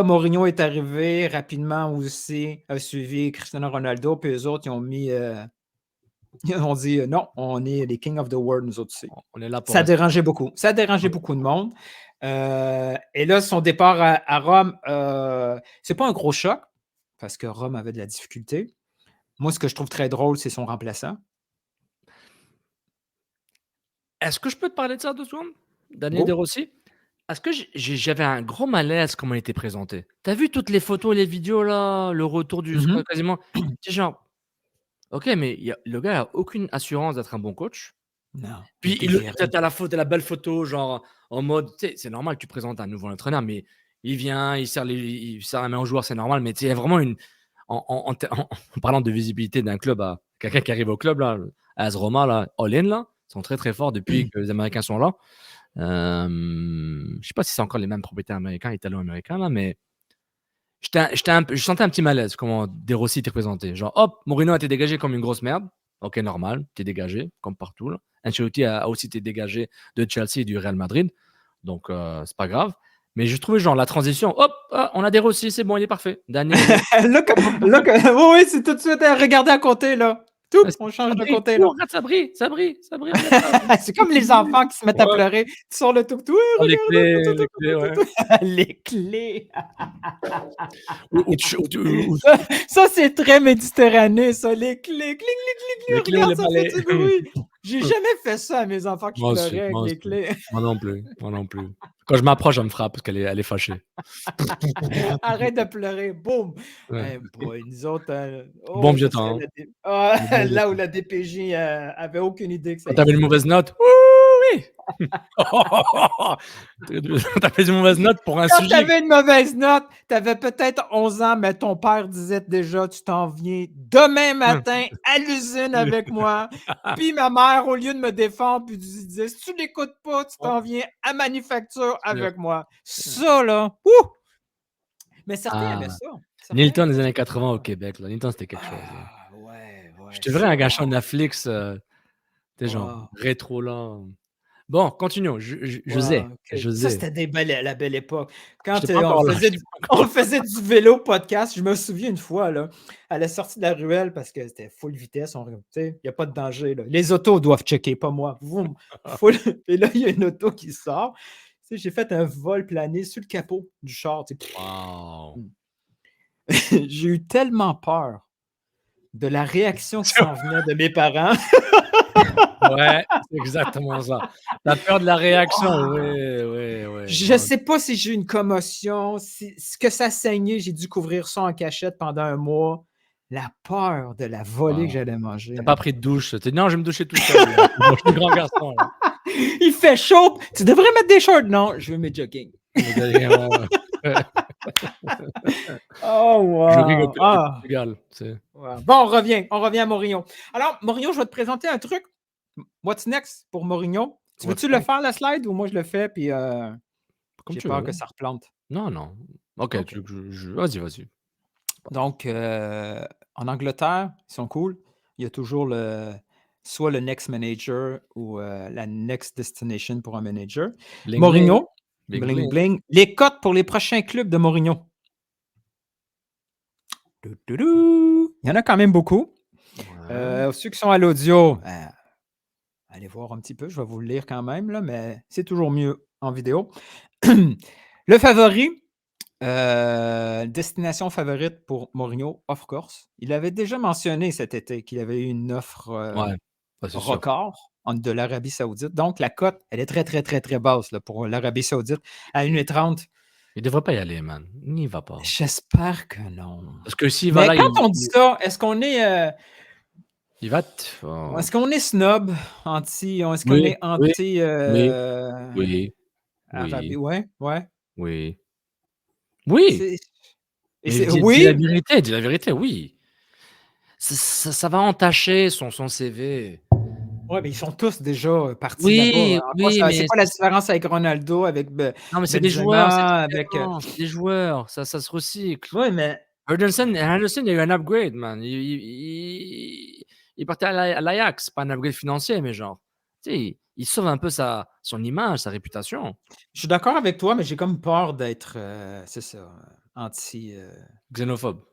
Mourinho est arrivé rapidement aussi, a suivi Cristiano Ronaldo, puis eux autres, ils ont dit non, on est les King of the World, nous autres aussi. On est là pour ça dérangeait beaucoup. Ça dérangeait beaucoup de monde. Et là, son départ à Rome, c'est pas un gros choc, parce que Rome avait de la difficulté. Moi, ce que je trouve très drôle, c'est son remplaçant. Est-ce que je peux te parler de ça 2 secondes? Daniel De Rossi? est-ce que j'avais un gros malaise comment il était présenté. T'as vu toutes les photos, les vidéos là, le retour du Mhm. quasiment. C'est genre, ok, mais le gars a aucune assurance d'être un bon coach. Non. Puis t'as la belle photo, genre en mode, tu sais, c'est normal que tu présentes un nouveau entraîneur, mais il vient, il serre la main aux joueurs, c'est normal, mais tu sais, il y a vraiment en parlant de visibilité d'un club à quelqu'un qui arrive au club là, AS Roma là, All-in là, ils sont très très forts depuis que les Américains sont là. Je sais pas si c'est encore les mêmes propriétaires américains, italo-américains là, mais je sentais un petit malaise comment De Rossi était présenté. Genre, hop, Mourinho a été dégagé comme une grosse merde. Ok, normal, t'es dégagé, comme partout. Là. Ancelotti a aussi été dégagé de Chelsea et du Real Madrid. Donc, c'est pas grave. Mais je trouvais genre la transition, hop, on a De Rossi, c'est bon, il est parfait. Daniel. Oui, c'est tout de suite, regardez à côté, là. Tout, on change de côté, là. Regarde, ça brille. C'est comme les enfants qui se mettent à pleurer. Tu sors le tuk-tuk, Les clés, ouais. Les clés. Ou- Ça, c'est très méditerranéen, ça. Les clés, Les clés, regarde, les ça balais. fait du bruit. J'ai jamais fait ça à mes enfants qui Moi aussi, pleuraient avec moi les aussi. clés. Moi non plus. Quand je m'approche, elle me frappe parce qu'elle est fâchée. Arrête de pleurer, boum. Ouais. Boy, nous autres, Bon vieux ça serait temps. là où la DPJ avait aucune idée que ça Quand t'avais une existait. mauvaise note, oui. T'avais une mauvaise note pour un Quand sujet. t'avais une mauvaise note, t'avais peut-être 11 ans, mais ton père disait déjà, tu t'en viens demain matin à l'usine avec moi. Puis ma mère, au lieu de me défendre, puis disait, si tu l'écoutes pas, tu t'en viens à manufacture avec moi. Ça, là, ouh! Mais certains aimaient ça. Nilton des années 80 au Québec. Là. Nilton, c'était quelque chose. Là. Ouais. Je te verrais un gars sur Netflix, t'es genre rétro là. Bon, continuons. José. Ça, c'était la belle époque. Quand on faisait du vélo podcast, je me souviens une fois, là, à la sortie de la ruelle, parce que c'était full vitesse, il n'y a pas de danger. Là. Les autos doivent checker, pas moi. Et là, il y a une auto qui sort. J'ai fait un vol plané sur le capot du char. Wow. J'ai eu tellement peur de la réaction qui s'en venait de mes parents. Ouais, c'est exactement ça. T'as peur de la réaction, oui. Je sais pas si j'ai eu une commotion, ce que ça saignait, j'ai dû couvrir ça en cachette pendant un mois. La peur de la volée que j'allais manger. T'as pas pris de douche. T'as dit non, je vais me doucher tout seul. Je suis grand garçon. Là. Il fait chaud. Tu devrais mettre des shorts. Non, je veux mes jogging. Oh, wow. Jogging égal. Wow. Bon, on revient à Mourinho. Alors, Mourinho, je vais te présenter un truc. What's next pour Mourinho? Tu veux-tu le faire, la slide, ou moi je le fais, puis j'ai peur que ça replante? Non. Ok. Vas-y. Donc, en Angleterre, ils sont cool. Il y a toujours soit le next manager ou la next destination pour un manager. Bling, Mourinho, bling. bling. Les cotes pour les prochains clubs de Mourinho. Il y en a quand même beaucoup. Ceux qui sont à l'audio, allez voir un petit peu. Je vais vous le lire quand même, là, mais c'est toujours mieux en vidéo. Le favori, destination favorite pour Mourinho, of course. Il avait déjà mentionné cet été qu'il avait eu une offre record de l'Arabie Saoudite. Donc, la cote, elle est très, très, très, très basse là, pour l'Arabie Saoudite à 1,30. Il devrait pas y aller, man. Il n'y va pas. J'espère que non. Parce que s'il va là, quand on dit ça, est-ce qu'on est... il va... Est-ce qu'on est snob, anti... Est-ce qu'on est anti... Oui. Arabie? Ouais. Oui. Dis la vérité, oui. Ça va entacher son CV. Oui, mais ils sont tous déjà partis là-bas. C'est quoi la différence avec Ronaldo, avec non, mais c'est des joueurs. C'est des joueurs. Ça se recycle. Oui, mais... Henderson, il y a eu un upgrade, man. Il partait à l'Ajax. Pas un upgrade financier, mais genre... Tu sais, il sauve un peu son image, sa réputation. Je suis d'accord avec toi, mais j'ai comme peur d'être, c'est ça, anti... Xénophobe.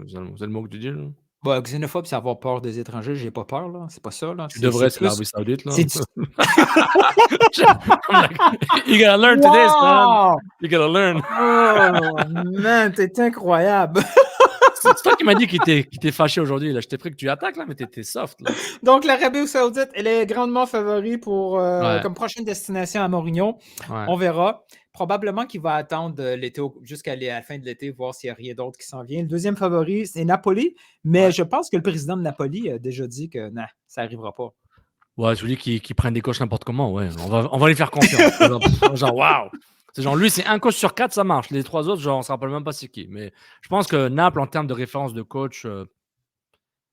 C'est le mot que tu dis, là? Bah, xénophobe, c'est avoir peur des étrangers. J'ai pas peur, là. C'est pas ça, là. Tu devrais, c'est l'Arabie Saoudite, là. You gotta learn to this, man. You gotta learn. Oh, man, t'es incroyable. c'est toi qui m'as dit qu'il était fâché aujourd'hui. Là. Je t'ai pris que tu attaques, là, mais t'étais soft. Là. Donc, l'Arabie Saoudite, elle est grandement favori pour Ouais. comme prochaine destination à Mourinho. Ouais. On verra. Probablement qu'il va attendre l'été jusqu'à la fin de l'été, voir s'il n'y a rien d'autre qui s'en vient. Le deuxième favori, c'est Napoli, mais je pense que le président de Napoli a déjà dit que non, ça n'arrivera pas. Ouais, celui qui prennent des coachs n'importe comment, ouais. On va lui faire confiance. Genre, waouh! C'est genre, lui, c'est un coach sur 4, ça marche. Les 3 autres, genre, on ne se rappelle même pas c'est qui. Mais je pense que Naples, en termes de référence de coach,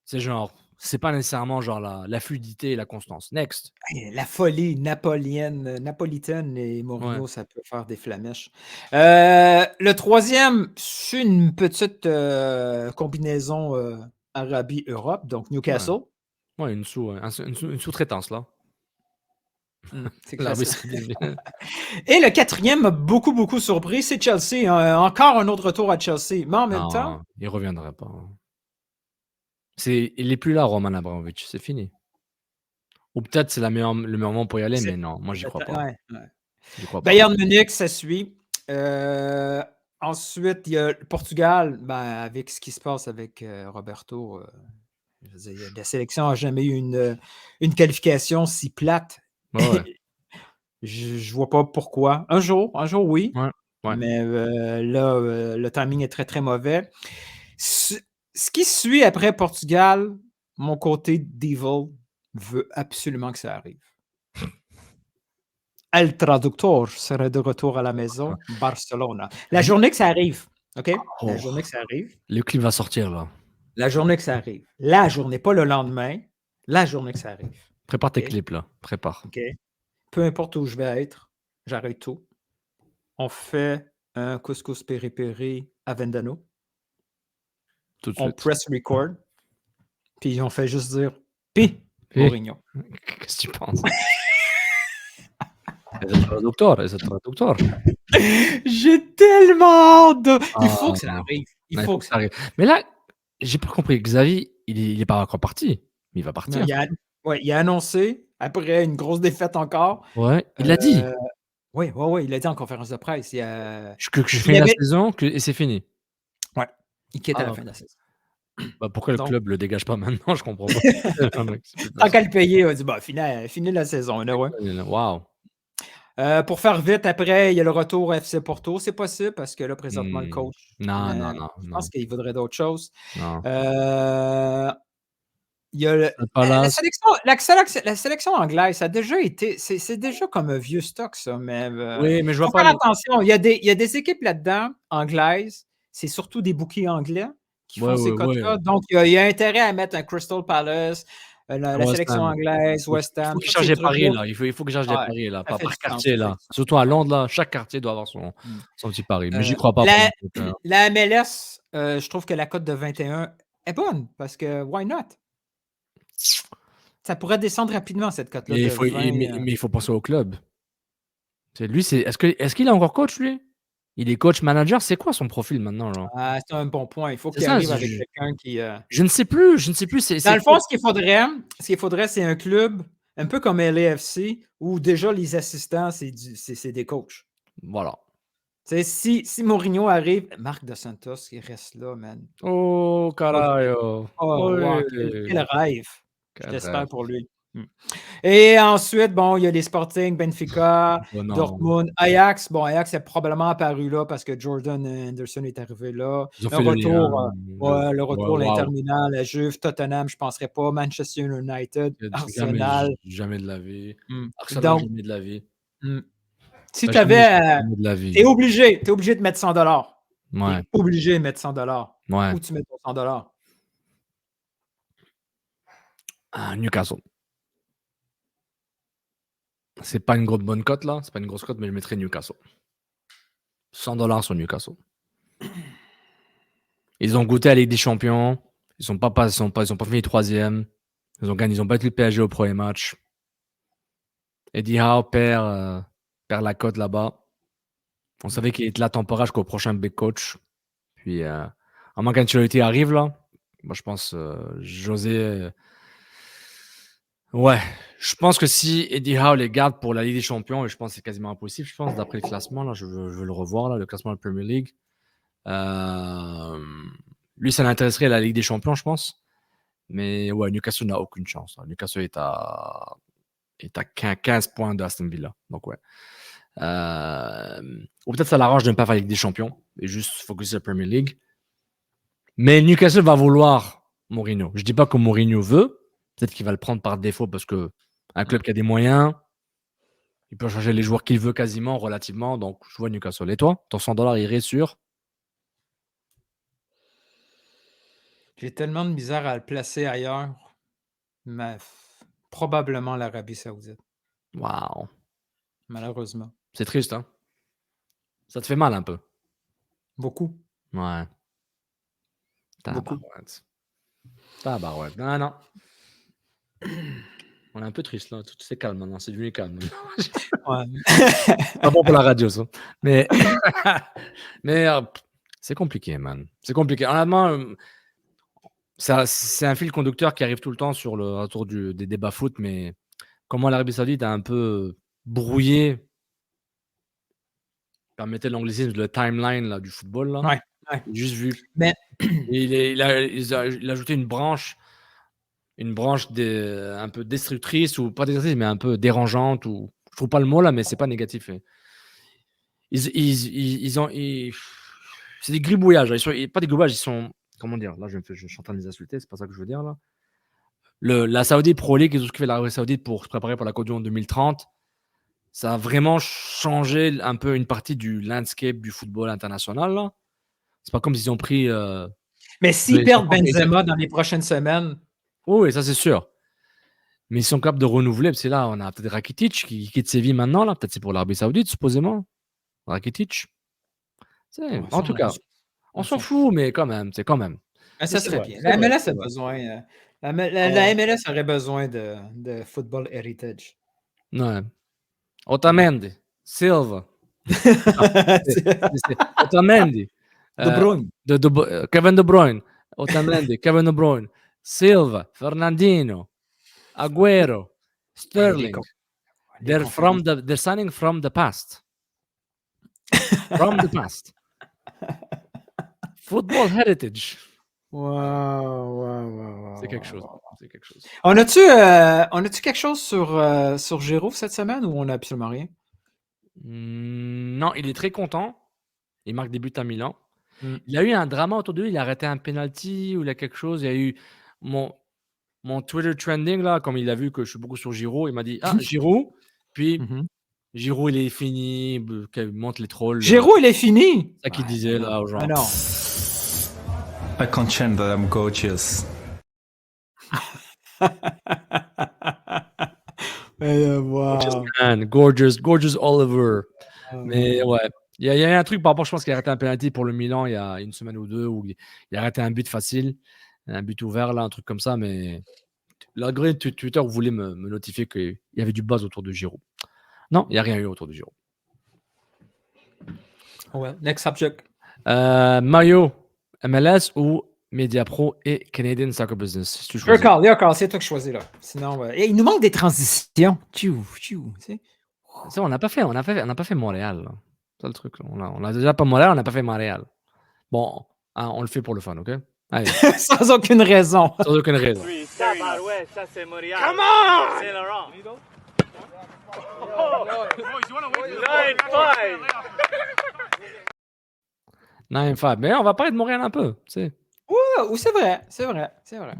c'est genre, c'est pas nécessairement genre la fluidité et la constance. Next. La folie napolitaine et Mourinho, Ouais. ça peut faire des flamèches. Le troisième, c'est une petite combinaison Arabie-Europe, donc Newcastle. Ouais, une sous-traitance, là. C'est L'Arabie classique. Saoudite. Et le quatrième m'a beaucoup surpris, c'est Chelsea. Encore un autre retour à Chelsea. Mais en même temps, Non, il reviendrait pas. Il est plus là, Roman Abramovich. C'est fini. Ou peut-être c'est le meilleur moment pour y aller, mais non, moi, j'y crois pas. ouais. J'y crois pas. Bayern Munich, ça suit. Ensuite, il y a le Portugal, avec ce qui se passe avec Roberto. Je veux dire, la sélection n'a jamais eu une qualification si plate. Ouais. Je vois pas pourquoi. Un jour, oui. Ouais. Mais là, le timing est très, très mauvais. Ce qui suit après Portugal, mon côté devil veut absolument que ça arrive. El Traductor serait de retour à la maison, Barcelone. La journée que ça arrive, OK? La journée que ça arrive. Le clip va sortir, là. La journée que ça arrive. La journée, pas le lendemain. La journée que ça arrive. Prépare tes OK? clips, là. Prépare. OK. Peu importe où je vais être, j'arrête tout. On fait un couscous péripéri à Vendano. Tout de On suite. press record. Puis on fait juste dire Pi, Pi. Mourinho. Qu'est-ce que tu penses? C'est le traducteur. J'ai tellement hâte de... Il faut que ça non. arrive. Il Ouais, faut que ça arrive. Mais là, j'ai pas compris. Xavi, il est pas encore parti. Mais il va partir. Non, il a annoncé, après une grosse défaite encore. Ouais, il l'a dit. Oui, il l'a dit en conférence de presse. Que je finis la saison et c'est fini. Ouais, il quitte à la fin de la saison. Bah, pourquoi le club le dégage pas maintenant? Je comprends pas. Tant qu'à le payer, on dit finis la saison. Wow. Pour faire vite, après, il y a le retour à FC Porto. C'est possible parce que là, présentement, le coach. Non. Je pense qu'il voudrait d'autres choses. Non. Il y a la sélection anglaise, ça a déjà été. C'est déjà comme un vieux stock, ça. Mais, oui, mais je vois faut pas. faire attention. Il y a des équipes là-dedans, anglaises. C'est surtout des bookies anglais qui font ces codes-là. Donc, il y a intérêt à mettre un Crystal Palace, la sélection anglaise, West Ham. Il faut qu'ils changent les paris, là. Il faut qu'ils changent les paris, là. Par quartier, là. Surtout à Londres, là. Chaque quartier doit avoir son petit pari. Mais j'y crois pas. La MLS, je trouve que la cote de 21 est bonne parce que why not? Ça pourrait descendre rapidement, cette cote-là. Mais il faut penser au club. Lui, est-ce qu'il est encore coach, lui? Il est coach manager, c'est quoi son profil maintenant? Genre? C'est un bon point. Il faut qu'il arrive avec quelqu'un qui. Je ne sais plus. Dans le fond, ce qu'il faudrait, c'est un club un peu comme LAFC où déjà les assistants, c'est des coachs. Voilà. Si Mourinho arrive, Marc Dos Santos, il reste là, man. Oh, carajo. Wow, quel rêve. Je l'espère pour lui. Et ensuite, il y a les Sporting, Benfica, Dortmund, Ajax. Ajax est probablement apparu là parce que Jordan Henderson est arrivé là. Le retour, l'Inter Milan, la Juve, Tottenham, je ne penserais pas. Manchester United, Arsenal. Jamais de la vie. Arsenal, Donc, jamais de la vie. Si tu avais... T'es obligé de mettre 100 $. Ouais. T'es obligé de mettre 100 $. Ouais. Où tu mets ton 100 $? Newcastle. C'est pas une bonne cote là, c'est pas une grosse cote, mais je mettrais Newcastle. 100 $ sur Newcastle. Ils ont goûté à la Ligue des Champions. Ils n'ont pas fini troisième. Ils ont battu le PSG au premier match. Eddie Howe perd la cote là-bas. On savait qu'il était là temporaire jusqu'au prochain big coach. Puis, à moins qu'Ancelotti arrive là, moi je pense José. Ouais, je pense que si Eddie Howe les garde pour la Ligue des Champions, et je pense que c'est quasiment impossible, je pense, d'après le classement, là, je veux le revoir, là, le classement de la Premier League. Lui, ça l'intéresserait la Ligue des Champions, je pense. Mais ouais, Newcastle n'a aucune chance. Newcastle est à 15 points d'Aston Villa. Donc ouais. Ou peut-être ça l'arrange de ne pas faire la Ligue des Champions et juste focus sur la Premier League. Mais Newcastle va vouloir Mourinho. Je dis pas que Mourinho veut. Peut-être qu'il va le prendre par défaut parce que un club qui a des moyens, il peut changer les joueurs qu'il veut quasiment, relativement. Donc je vois Newcastle. Et toi, ton $100 irait sur? J'ai tellement de misère à le placer ailleurs, mais probablement l'Arabie Saoudite, Waouh. malheureusement. C'est triste, hein? Ça te fait mal un peu. Beaucoup. Ouais. Beaucoup. Tabarouette. Non, non. On est un peu triste là. Tout c'est calme maintenant. C'est devenu calme. Ouais. Pas bon pour la radio, ça. Mais, mais c'est compliqué, man. C'est compliqué. Honnêtement, c'est un fil conducteur qui arrive tout le temps autour des débats foot, mais comment l'Arabie Saoudite a un peu brouillé, permettez l'anglicisme, le timeline là, du football. Là. Ouais. Juste vu. Mais il a ajouté une branche un peu destructrice, ou pas destructrice, mais un peu dérangeante, ou je trouve pas le mot là, mais c'est pas négatif. C'est des gribouillages. Pas des gribouillages, ils sont. Comment dire? Là, je suis en train de les insulter, c'est pas ça que je veux dire là. La Saudi Pro League, ils ont fait l'Arabie Saoudite pour se préparer pour la Coupe du Monde 2030. Ça a vraiment changé un peu une partie du landscape du football international. Là. C'est pas comme s'ils ont pris. Mais s'ils perdent Benzema dans les prochaines semaines. Oui, ça c'est sûr. Mais ils sont capables de renouveler. Parce que là, on a peut-être Rakitic qui quitte Séville maintenant. Là. Peut-être c'est pour l'Arabie Saoudite, supposément. Rakitic. En tout cas, on s'en fout, mais quand même. C'est quand même. Mais ça serait bien. La MLS a besoin. La MLS aurait besoin de football heritage. Ouais. Otamendi, Silva. Otamendi. De Bruyne. Kevin De Bruyne. Otamendi, Kevin De Bruyne. Silva, Fernandinho, Aguero, Sterling. They're signing from the past. From the past. Football heritage. Wow. C'est quelque chose. C'est quelque chose. On a-tu quelque chose sur Giroud cette semaine ou on n'a absolument rien? Non, il est très content. Il marque des buts à Milan. Il a eu un drama autour de lui. Il a arrêté un penalty ou il a quelque chose. Il y a eu mon Twitter trending, là, comme il a vu que je suis beaucoup sur Giroud. Il m'a dit Giroud. Puis Giroud, il est fini. Il monte les trolls. Giroud, il est fini. C'est ça qu'il disait là aux gens. Ah non. I contend that I'm gorgeous. Wow. Gorgeous Oliver. Mais ouais, il y a un truc par rapport, je pense qu'il a arrêté un penalty pour le Milan il y a une semaine ou deux, où il a arrêté un but facile, un but ouvert, là, un truc comme ça, mais l'algorithme Twitter voulait me notifier qu'il y avait du buzz autour de Giroud. Non, il n'y a rien eu autour de Giroud. Ouais, next subject. Maillot, MLS ou Mediapro et Canadian Soccer Business? Your call, c'est toi qui choisis là. Sinon, il nous manque des transitions. Ça, on n'a pas fait Montréal. Là. C'est le truc. Là. On a déjà pas Montréal, on n'a pas fait Montréal. Bon, on le fait pour le fun, ok? Allez. Sans aucune raison. Sans aucune raison. Ouais, ça c'est Montréal. Come on! C'est Laurent. 9-5. Mais on va parler de Montréal un peu, tu sais. Ouais, c'est vrai.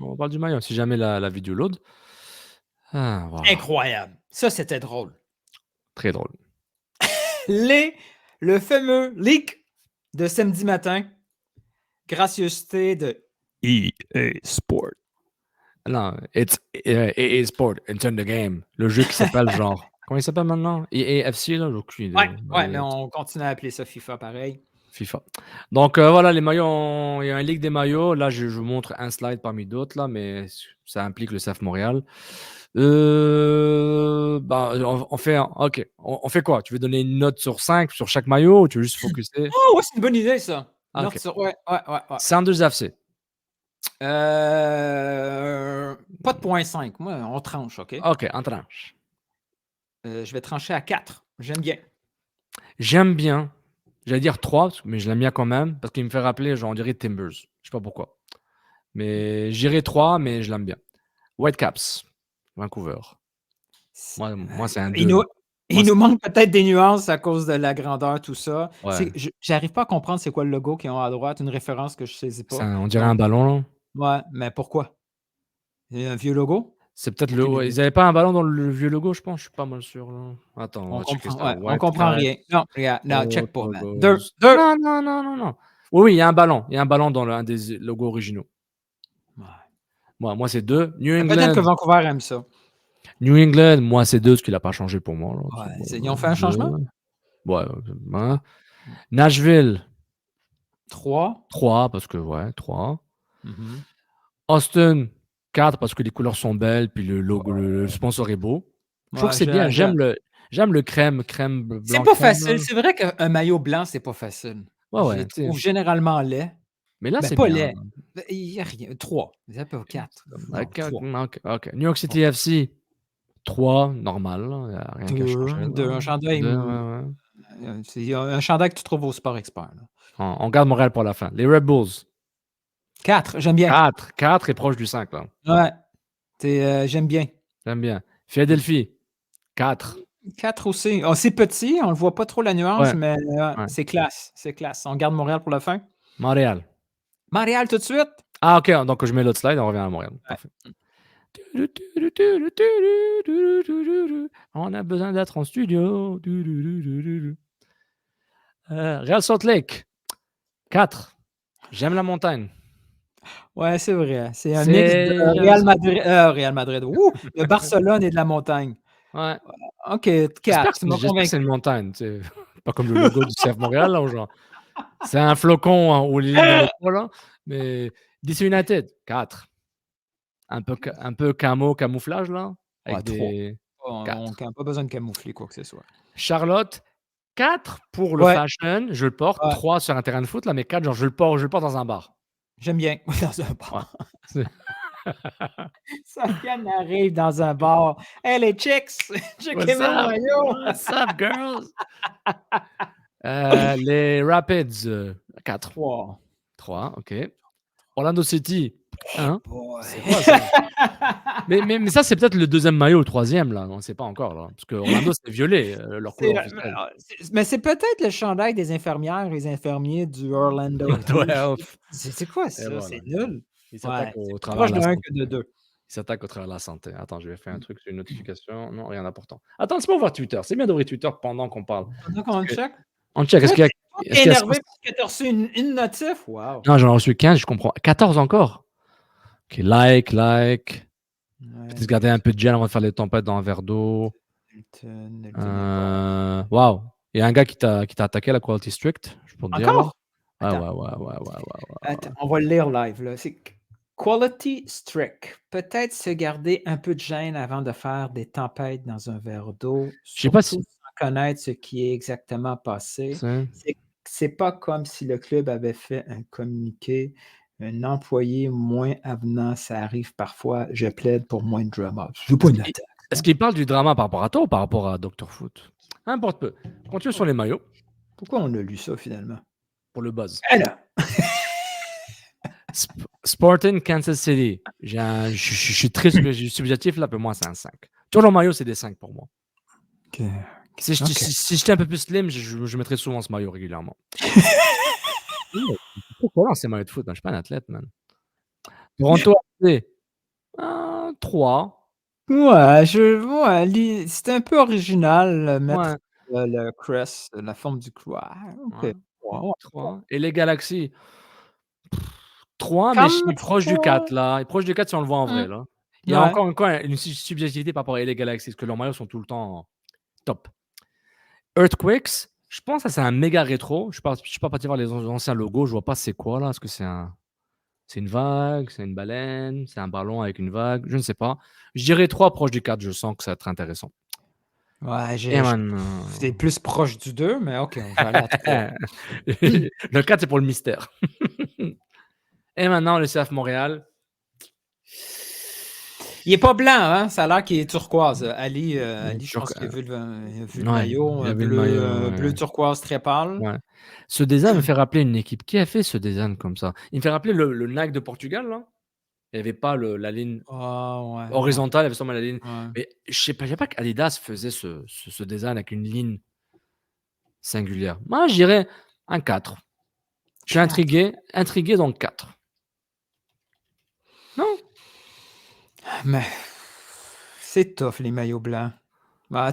On parle du maillot, si jamais la vidéo load. Wow. Incroyable. Ça, c'était drôle. Très drôle. Le fameux leak de samedi matin, gracieuseté de EA Sport. Non, it's EA Sport, Turn the Game. Le jeu qui s'appelle genre... Comment il s'appelle maintenant? EAFC, là? Ouais, mais on continue à appeler ça FIFA pareil. FIFA. Donc voilà, les maillots, il y a un leak des maillots. Là, je vous montre un slide parmi d'autres, là, mais ça implique le CF Montréal. On fait quoi? Tu veux donner une note sur 5 sur chaque maillot ou tu veux juste focuser? Oh, ouais, c'est une bonne idée, ça. Okay. Ouais. Sanders FC. Pas de 0.5. Moi, on tranche, OK? OK, on tranche. Je vais trancher à 4. J'aime bien. J'aime bien. J'allais dire 3, mais je l'aime bien quand même, parce qu'il me fait rappeler, genre, on dirait Timbers. Je sais pas pourquoi. Mais j'irai 3, mais je l'aime bien. Whitecaps, Vancouver. Moi c'est un 2. Il nous manque peut-être des nuances à cause de la grandeur, tout ça. Ouais. J'arrive pas à comprendre c'est quoi le logo qu'ils ont à droite, une référence que je saisis pas. On dirait un ballon, là. Ouais, mais pourquoi? Il y a un vieux logo? C'est peut-être le. Ouais, ils avaient pas un ballon dans le vieux logo, je pense. Je suis pas mal sûr, là. Attends, on va checker ça. On comprend rien. Non, regarde, non, check pas, man. Logos. 2. Non. Oui, il y a un ballon. Il y a un ballon dans un des logos originaux. Ouais. Moi c'est 2. New Peut-être England. que Vancouver aime ça. New England, moi c'est 2, ce qui n'a pas changé pour moi. Là. Ouais, ils ont fait un changement? Ouais. Nashville. 3. 3, parce que, ouais, 3. Mhm. Austin, 4, parce que les couleurs sont belles, puis le logo, le sponsor est beau. Je trouve que c'est bien. J'aime le crème blanc. C'est pas facile. C'est vrai qu'un maillot blanc, c'est pas facile. Ouais, je le trouve généralement laid. Mais là, c'est pas bien. laid. Il n'y a rien. 3. C'est pas 4. OK. New York City FC, 3, normal. Il n'y a rien qui a changé. Un chandail. C'est un chandail que tu trouves au Sport Expert. On garde Montréal pour la fin. Les Red Bulls. 4, j'aime bien. 4 est proche du 5. Là. Ouais. J'aime bien. J'aime bien. Philadelphie, 4. 4 aussi. Oh, c'est petit, on ne voit pas trop la nuance, mais c'est classe. C'est classe. On garde Montréal pour la fin. Montréal tout de suite. Ah, OK. Donc, je mets l'autre slide, on revient à Montréal. Parfait. On a besoin d'être en studio. Real Salt Lake, 4. J'aime la montagne. Ouais, c'est vrai. C'est un mix de Real Madrid. De Barcelone et de la montagne. Ouais. OK, 4. J'espère que c'est une montagne. Pas comme le logo du CF Montréal. Là, genre. C'est un flocon au lit là, mais DC United, 4. Un peu camouflage, là. Avec des... On n'a pas besoin de camoufler quoi que ce soit. Charlotte, 4 pour le fashion, je le porte. 3 sur un terrain de foot, là, mais 4, genre, je le porte dans un bar. J'aime bien. Dans un bar. Sofiane arrive dans un bar. Hey, les chicks! Checkez mon maillot! What's up, girls? Les Rapids, 4. 3, OK. Orlando City, 1. C'est quoi ça? mais ça, c'est peut-être le deuxième maillot, le troisième, là. On ne sait pas encore, là. Parce que Orlando, c'est violet, leur couleur officielle. Mais c'est peut-être le chandail des infirmières et des infirmiers du Orlando. C'est quoi ça? Voilà. C'est nul. Ils s'attaquent au travers proche de la de 1 santé. que de 2. Ils s'attaquent au travers de la santé. Attends, je vais faire un truc sur une notification. Non, rien d'important. Attends, laisse-moi voir Twitter. C'est bien d'ouvrir Twitter pendant qu'on parle. Pendant qu'on check? On check. Est-ce qu'il y a... T'es énervé parce que tu as reçu une notif? Wow. Non, j'en ai reçu 15, je comprends. 14 encore. OK, like. Peut-être garder un peu de gel avant de faire les tempêtes dans un verre d'eau. Wow. Il y a un gars qui t'a attaqué à la Quality Strict. Je peux te dire. Encore? Ouais. Attends, on va le lire live. Là. C'est Quality Strict. Peut-être se garder un peu de gêne avant de faire des tempêtes dans un verre d'eau. Je sais pas si... Sans connaître ce qui est exactement passé. C'est pas comme si le club avait fait un communiqué. Un employé moins avenant, ça arrive parfois. Je plaide pour moins de drama. Je pas une attaque. Est-ce qu'il parle du drama par rapport à toi ou par rapport à Dr. Foot? Importe peu. Continue sur les maillots. Pourquoi on a lu ça finalement? Pour le buzz. Alors. Sporting Kansas City. Je suis très subjectif là, pour moi c'est un 5. Tous les maillots, c'est des 5 pour moi. Okay. Si j'étais un peu plus slim, je mettrais souvent ce maillot régulièrement. Pourquoi c'est maillot de foot? Je suis pas un athlète, man. Toronto FC, 3. Ouais, c'était un peu original, mettre le crest, la forme du croix. OK. 3. Et les Galaxies, 3, mais je suis proche du 4, là. Et proche du 4 si on le voit en vrai, là. Il y a encore une subjectivité par rapport à les Galaxies, parce que leurs maillots sont tout le temps top. Earthquakes, je pense que c'est un méga rétro. Je ne suis pas parti voir les anciens logos. Je vois pas c'est quoi là. Est-ce que c'est une vague, c'est une baleine, c'est un ballon avec une vague? Je ne sais pas. Je dirais 3 proche du 4. Je sens que ça va être intéressant. Ouais, c'est plus proche du 2, mais OK, on va aller à 3. Le 4, c'est pour le mystère. Et maintenant, le CF Montréal. Il est pas blanc, hein? Ça a l'air qu'il est turquoise. Ali, je pense qu'il a vu le maillot, il avait le bleu, maillot, bleu turquoise très pâle. ouais. Ce design me fait rappeler une équipe. Qui a fait ce design comme ça? Il me fait rappeler le Nike de Portugal, là. Il n'y avait pas la ligne Ah ouais, horizontale, il y avait seulement la ligne. ouais. Mais je sais pas, qu'Adidas faisait ce design avec une ligne singulière. Moi, je dirais un 4. Je suis 4. intrigué donc 4. Non? Mais c'est tough, les maillots blancs.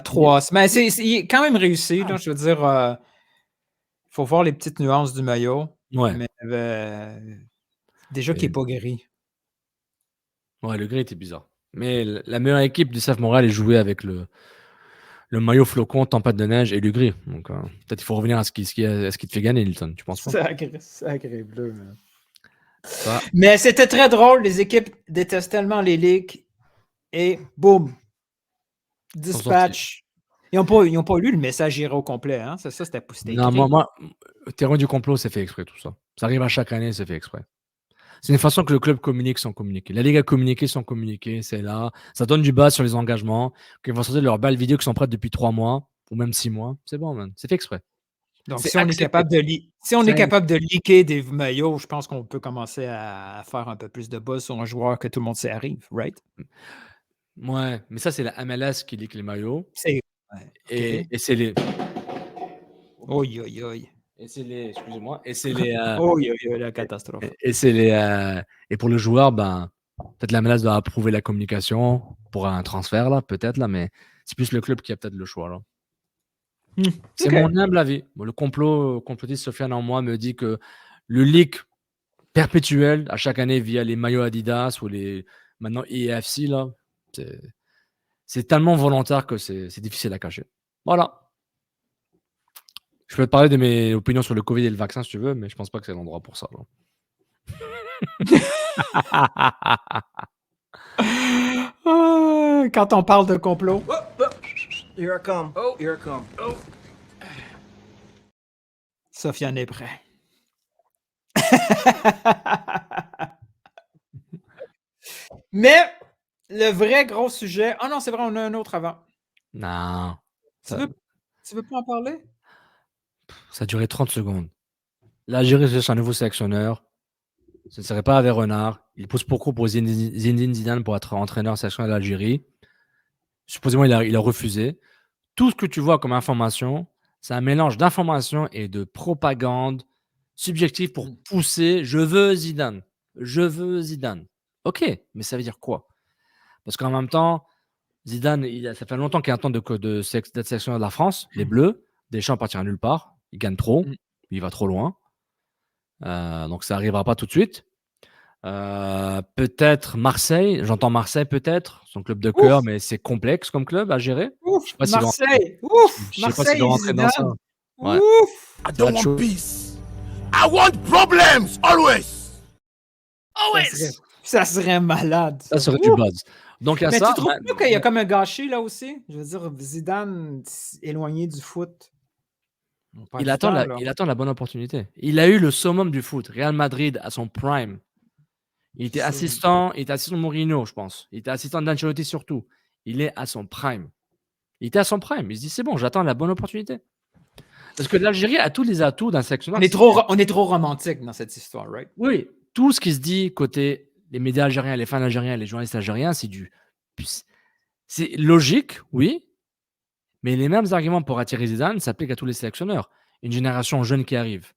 3. Mais il est quand même réussi, là, je veux dire, faut voir les petites nuances du maillot. Ouais. Mais déjà qu'il n'est pas gris. Ouais, le gris était bizarre. Mais la meilleure équipe du CF Montréal est jouée avec le maillot tempête de neige et le gris. Donc, peut-être il faut revenir à ce qui te fait gagner, Nilton. Tu penses pas? Sacré bleu, man. Ça. Mais c'était très drôle. Les équipes détestent tellement les ligues. Et boum! Dispatch. Ils n'ont pas lu le message hier au complet. Hein? Ça, c'était Non, écrit. moi, théorie du complot, c'est fait exprès, tout ça. Ça arrive à chaque année, c'est fait exprès. C'est une façon que le club communique sans communiquer. La Ligue a communiqué sans communiquer, c'est là. Ça donne du buzz sur les engagements. Qu'ils vont sortir leurs belles vidéos qui sont prêtes depuis 3 mois ou même 6 mois. C'est bon, man. C'est fait exprès. Donc, si on est capable de leaker des maillots, je pense qu'on peut commencer à faire un peu plus de buzz sur un joueur que tout le monde sait arrive, right? Ouais, mais ça, c'est la MLS qui leak les maillots. Et c'est les. Oi, oi, oi. Et c'est les. Excusez-moi. Et c'est les. Oi, oi, oi, la catastrophe. Et c'est les. Et pour le joueur, peut-être la MLS doit approuver la communication pour un transfert, là, peut-être, là, mais c'est plus le club qui a peut-être le choix, là. C'est mon humble avis. Bon, le complotiste Sofiane en moi me dit que le leak perpétuel à chaque année via les maillots Adidas ou les maintenant EFC, là, c'est tellement volontaire que c'est difficile à cacher. Voilà. Je peux te parler de mes opinions sur le Covid et le vaccin si tu veux, mais je pense pas que c'est l'endroit pour ça. Quand on parle de complot. Here I come. Oh, here I come. Oh. Sofiane est prêt. Mais le vrai gros sujet. Ah non, c'est vrai, on a un autre avant. Non. Tu veux pas en parler? Ça a duré 30 secondes. L'Algérie cherche un nouveau sélectionneur. Ce ne serait pas Hervé Renard. Il pose pourquoi pour Zinedine Zidane pour être entraîneur sélectionneur de l'Algérie. Supposément, il a refusé. Tout ce que tu vois comme information, c'est un mélange d'informations et de propagande subjective pour pousser « je veux Zidane ». Je veux Zidane. Ok, mais ça veut dire quoi? Parce qu'en même temps, Zidane, ça fait longtemps qu'il attend d'être sélectionneur de la France, les Bleus. Deschamps partira nulle part. Il gagne trop. Il va trop loin. Donc, ça n'arrivera pas tout de suite. Peut-être Marseille. J'entends Marseille, peut-être. Son club de cœur, mais c'est complexe comme club à gérer. Ouf, je sais pas Marseille. Je sais pas s'il va rentrer dans ça. Ouais. Ouf. I don't want peace. I want problems, always. Always. Ça serait malade. Ça serait du buzz. Donc, il y a mais ça. Tu trouves pas qu'il y a comme un gâchis là aussi? Je veux dire, Zidane éloigné du foot. Il attend la bonne opportunité. Il a eu le summum du foot. Real Madrid à son prime. Il était assistant de Mourinho, je pense. Il était assistant d'Ancelotti surtout. Il est à son prime. Il était à son prime. Il se dit, c'est bon, j'attends la bonne opportunité. Parce que l'Algérie a tous les atouts d'un sélectionneur. On est trop romantique dans cette histoire, right? Oui. Tout ce qui se dit côté les médias algériens, les fans algériens, les journalistes algériens, c'est logique, oui. Mais les mêmes arguments pour attirer Zidane s'appliquent à tous les sélectionneurs. Une génération jeune qui arrive.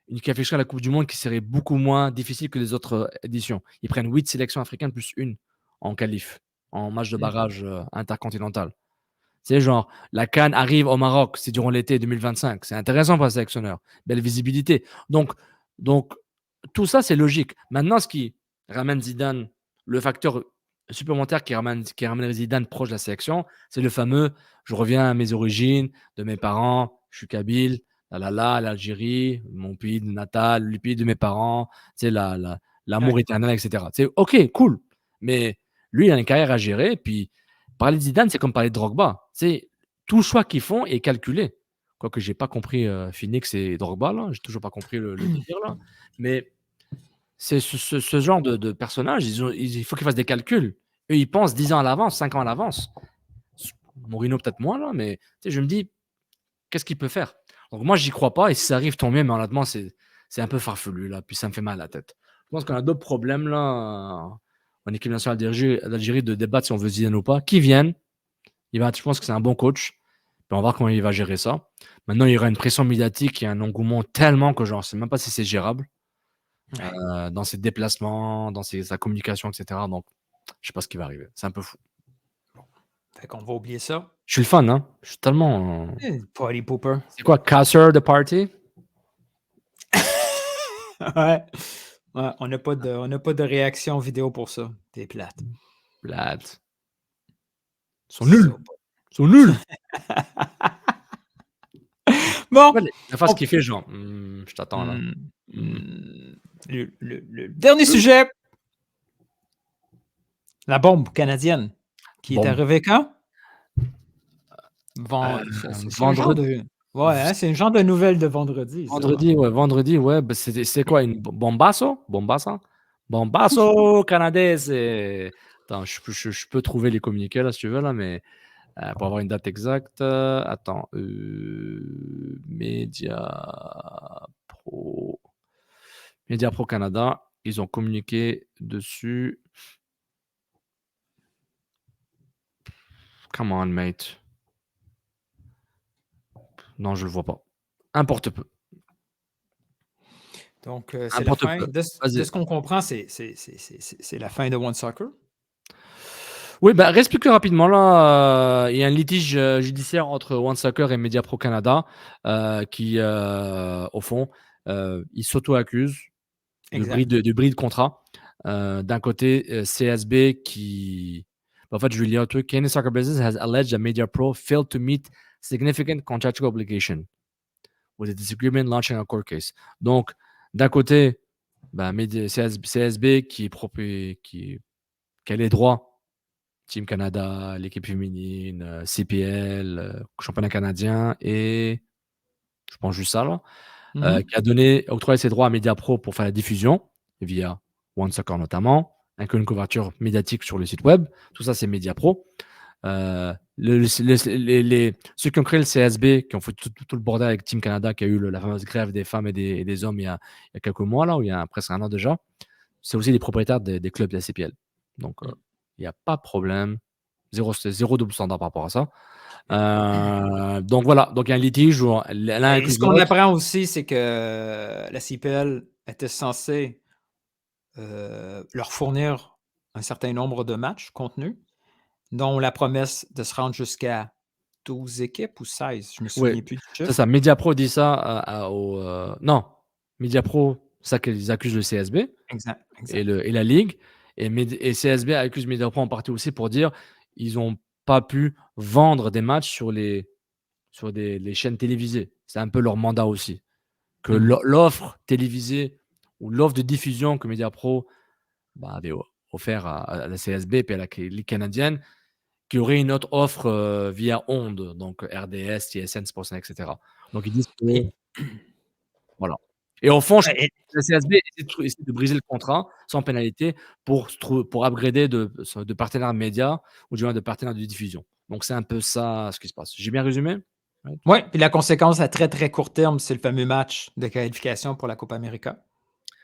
Une qui afficherait la Coupe du Monde qui serait beaucoup moins difficile que les autres éditions. Ils prennent 8 sélections africaines plus une en qualif, en match de barrage intercontinental. C'est genre, la CAN arrive au Maroc, c'est durant l'été 2025. C'est intéressant pour un sélectionneur. Belle visibilité. Donc tout ça, c'est logique. Maintenant, ce qui ramène Zidane, le facteur supplémentaire qui ramène Zidane proche de la sélection, c'est le fameux « je reviens à mes origines, de mes parents, je suis kabyle ». L'Algérie, mon pays natal, le pays de mes parents, l'amour éternel, etc. C'est ok, cool. Mais lui, il a une carrière à gérer. Puis parler de Zidane, c'est comme parler de Drogba. Tout choix qu'ils font est calculé. Quoique je n'ai pas compris Phoenix et Drogba, là. Je n'ai toujours pas compris le délire, là. Mais c'est ce genre de personnage, il faut qu'ils fassent des calculs. Eux, ils pensent 10 ans à l'avance, 5 ans à l'avance. Mourinho, peut-être moins, là, mais je me dis, qu'est-ce qu'il peut faire? Donc, moi, j'y crois pas. Et si ça arrive, tant mieux, mais honnêtement, c'est un peu farfelu, là. Puis ça me fait mal à la tête. Je pense qu'on a d'autres problèmes, là, en équipe nationale d'Algérie, de débattre si on veut Zidane ou pas. Qui viennent, je pense que c'est un bon coach. Puis on va voir comment il va gérer ça. Maintenant, il y aura une pression médiatique et un engouement tellement que je ne sais même pas si c'est gérable. Dans ses déplacements, dans sa communication, etc. Donc, je sais pas ce qui va arriver. C'est un peu fou. Fait qu'on va oublier ça. Je suis le fan, hein. Je suis tellement. Party pooper. C'est quoi, Casser the Party? Ouais. On n'a pas de réaction vidéo pour ça. T'es plate. Plate. Ils sont nuls. Ils sont nuls. Bon. La face qui fait genre. Je t'attends là. Le dernier sujet. La bombe canadienne. Qui est arrivée quand? Vendredi. Ouais, c'est un genre de nouvelle de vendredi. Vendredi, ouais. C'est quoi, une bombasso? Bombasso canadaise. Attends, je peux trouver les communiqués là si tu veux, là, mais pour avoir une date exacte. Attends. Media Pro Canada, ils ont communiqué dessus. Come on, mate. Non, je le vois pas. Importe peu. Donc, c'est la fin. De ce qu'on comprend, c'est la fin de One Soccer. Oui, bah, explique rapidement. Là, il y a un litige judiciaire entre One Soccer et Media Pro Canada qui, au fond, ils s'auto-accusent de bris de contrat. D'un côté, CSB qui... En fait, je vais lire un truc. Canadian Soccer Business has alleged that Media Pro failed to meet significant contractual obligation with a disagreement launching a court case. Donc, d'un côté, CSB qui a les droits, Team Canada, l'équipe féminine, CPL, championnat canadien et je pense juste ça là, qui a octroyé ses droits à Media Pro pour faire la diffusion via One Soccer notamment, inclut une couverture médiatique sur le site web. Tout ça, c'est Media Pro. Ceux qui ont créé le CSB, qui ont fait tout le bordel avec Team Canada, qui a eu la fameuse grève des femmes et des hommes il y a quelques mois, là, ou il y a presque un an déjà, c'est aussi les propriétaires des clubs de la CPL. Donc, il n'y a pas de problème. Zéro double standard par rapport à ça. Donc, voilà. Donc, il y a un litige. Ce qu'on apprend aussi, c'est que la CPL était censée leur fournir un certain nombre de matchs contenus, dont la promesse de se rendre jusqu'à 12 équipes ou 16. Je me souviens plus du chiffre. C'est ça. Mediapro dit ça non. Mediapro, c'est ça qu'ils accusent le CSB exact. Et la Ligue. Et CSB accuse Mediapro en partie aussi pour dire ils n'ont pas pu vendre des matchs sur les chaînes télévisées. C'est un peu leur mandat aussi. Que l'offre télévisée ou l'offre de diffusion que Mediapro avait offert à la CSB et à la Ligue canadienne, qui aurait une autre offre via Onde, donc RDS, TSN, Sportsnet, etc. Donc ils disent que... Voilà. Et au fond, la CSB essaie de briser le contrat sans pénalité pour upgrader de partenaire média ou du moins de partenaire de diffusion. Donc c'est un peu ça ce qui se passe. J'ai bien résumé? Oui, puis la conséquence à très très court terme, c'est le fameux match de qualification pour la Copa América.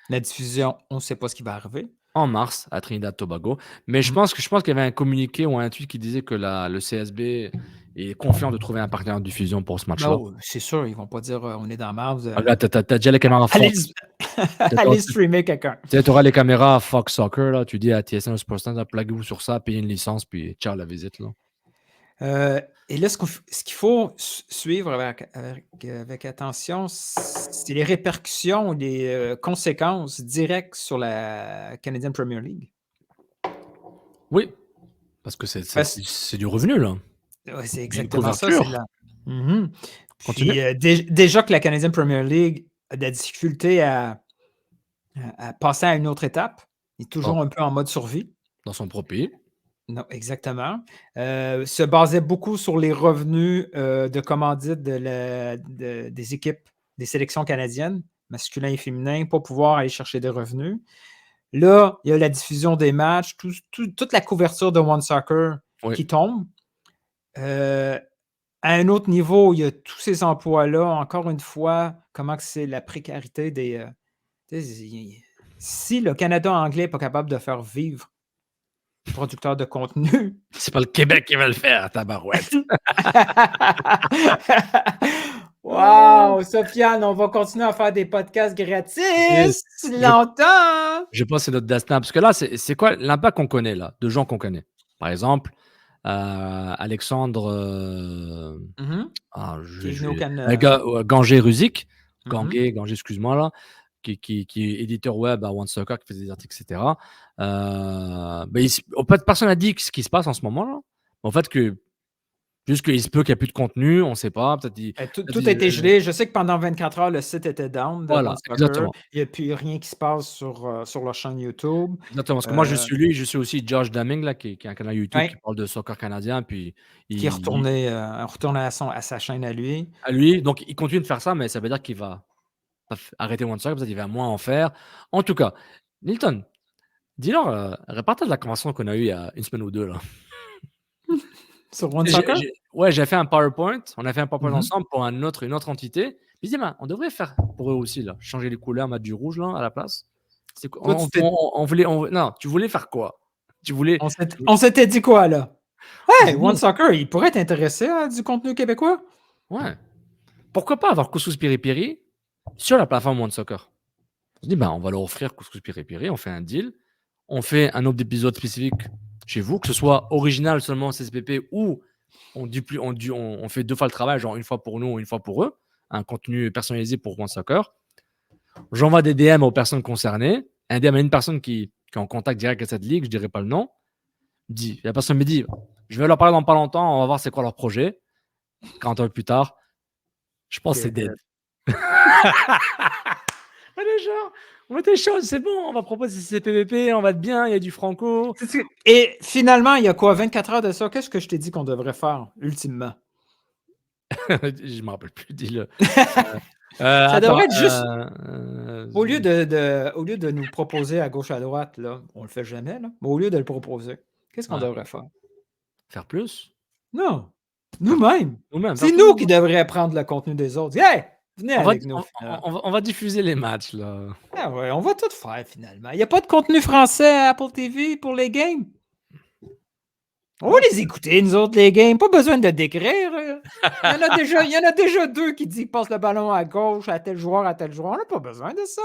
La diffusion, on ne sait pas ce qui va arriver. En mars, à Trinidad-Tobago. Mais je pense qu'il y avait un communiqué ou un tweet qui disait que le CSB est confiant de trouver un partenaire de diffusion pour ce match-là. C'est sûr, ils ne vont pas dire on est dans Mars. T'as déjà les caméras Fox. Allez streamer quelqu'un. Tu auras les caméras Fox Soccer, là, tu dis à TSN ou Sportsnet, pluguez-vous sur ça, payez une licence, puis ciao la visite. Là. Et là, ce qu'il faut suivre avec attention, c'est les répercussions, les conséquences directes sur la Canadian Premier League. Oui, parce que c'est du revenu, là. Oui, c'est exactement ça. Puis, déjà que la Canadian Premier League a de la difficulté à passer à une autre étape, il est toujours un peu en mode survie. Dans son propre pays. Non, exactement. Se basait beaucoup sur les revenus de commandite des équipes, des sélections canadiennes, masculins et féminins, pour pouvoir aller chercher des revenus. Là, il y a la diffusion des matchs, toute la couverture de One Soccer qui tombe. À un autre niveau, il y a tous ces emplois-là. Encore une fois, comment que c'est la précarité des... si le Canada anglais n'est pas capable de faire vivre les producteurs de contenu... C'est pas le Québec qui va le faire, tabarouette. Wow! Sofiane, on va continuer à faire des podcasts gratis longtemps! Je pense que c'est notre destin. Parce que là, c'est quoi l'impact qu'on connaît, là, de gens qu'on connaît? Par exemple, Alexandre Ganger-Ruzic, Ganger, excuse-moi, là, qui est éditeur web à One Soccer, qui fait des articles, etc. Personne n'a dit ce qui se passe en ce moment-là. En fait, juste qu'il se peut qu'il n'y ait plus de contenu, on ne sait pas. Tout a été gelé. Je sais que pendant 24 heures, le site était down. Voilà, exactement. Il n'y a plus rien qui se passe sur leur chaîne YouTube. Exactement. Parce que moi, je suis aussi Josh Daming, là, qui a un canal YouTube qui parle de soccer canadien. Puis qui est retourné à sa chaîne à lui. À lui. Donc, il continue de faire ça, mais ça veut dire qu'il va arrêter One Soccer, peut-être qu'il va moins en faire. En tout cas, Nilton, dis-leur, répartage la conversation qu'on a eue il y a une semaine ou deux, là. Sur One Soccer? J'ai fait un PowerPoint. On a fait un PowerPoint ensemble pour une autre entité. Puis je dis, on devrait faire pour eux aussi, là, changer les couleurs, mettre du rouge là, à la place. Non, tu voulais faire quoi? On s'était dit quoi, là? Hey, One Soccer, il pourrait être intéressé à du contenu québécois? Ouais. Pourquoi pas avoir Couscous Piri Piri sur la plateforme One Soccer? On se dit, on va leur offrir Couscous Piri Piri, on fait un deal, on fait un autre épisode spécifique chez vous, que ce soit original seulement CSPP ou on fait 2 fois le travail, genre une fois pour nous, une fois pour eux, un contenu personnalisé pour One Soccer. J'envoie des DM aux personnes concernées, un DM à une personne qui est en contact direct avec cette ligue, je ne dirai pas le nom. La personne me dit, je vais leur parler dans pas longtemps, on va voir c'est quoi leur projet. 40 heures plus tard, je pense que c'est dead. On va être chaud, c'est bon, on va proposer CPVP, on va être bien, il y a du franco. Et finalement, il y a quoi, 24 heures de ça? Qu'est-ce que je t'ai dit qu'on devrait faire, ultimement? Je ne me rappelle plus, dis-le. Ça devrait être juste... au lieu de nous proposer à gauche, à droite, là, on le fait jamais, là, mais au lieu de le proposer, qu'est-ce qu'on devrait faire? Faire plus? Non, nous-mêmes. C'est nous qui devrions prendre le contenu des autres. Hey! Venez avec nous. On va diffuser les matchs, là. Ah ouais, on va tout faire, finalement. Il n'y a pas de contenu français à Apple TV pour les games. On va les écouter, nous autres, les games. Pas besoin de décrire. Il y en a déjà 2 qui disent passe le ballon à gauche à tel joueur, à tel joueur. On n'a pas besoin de ça.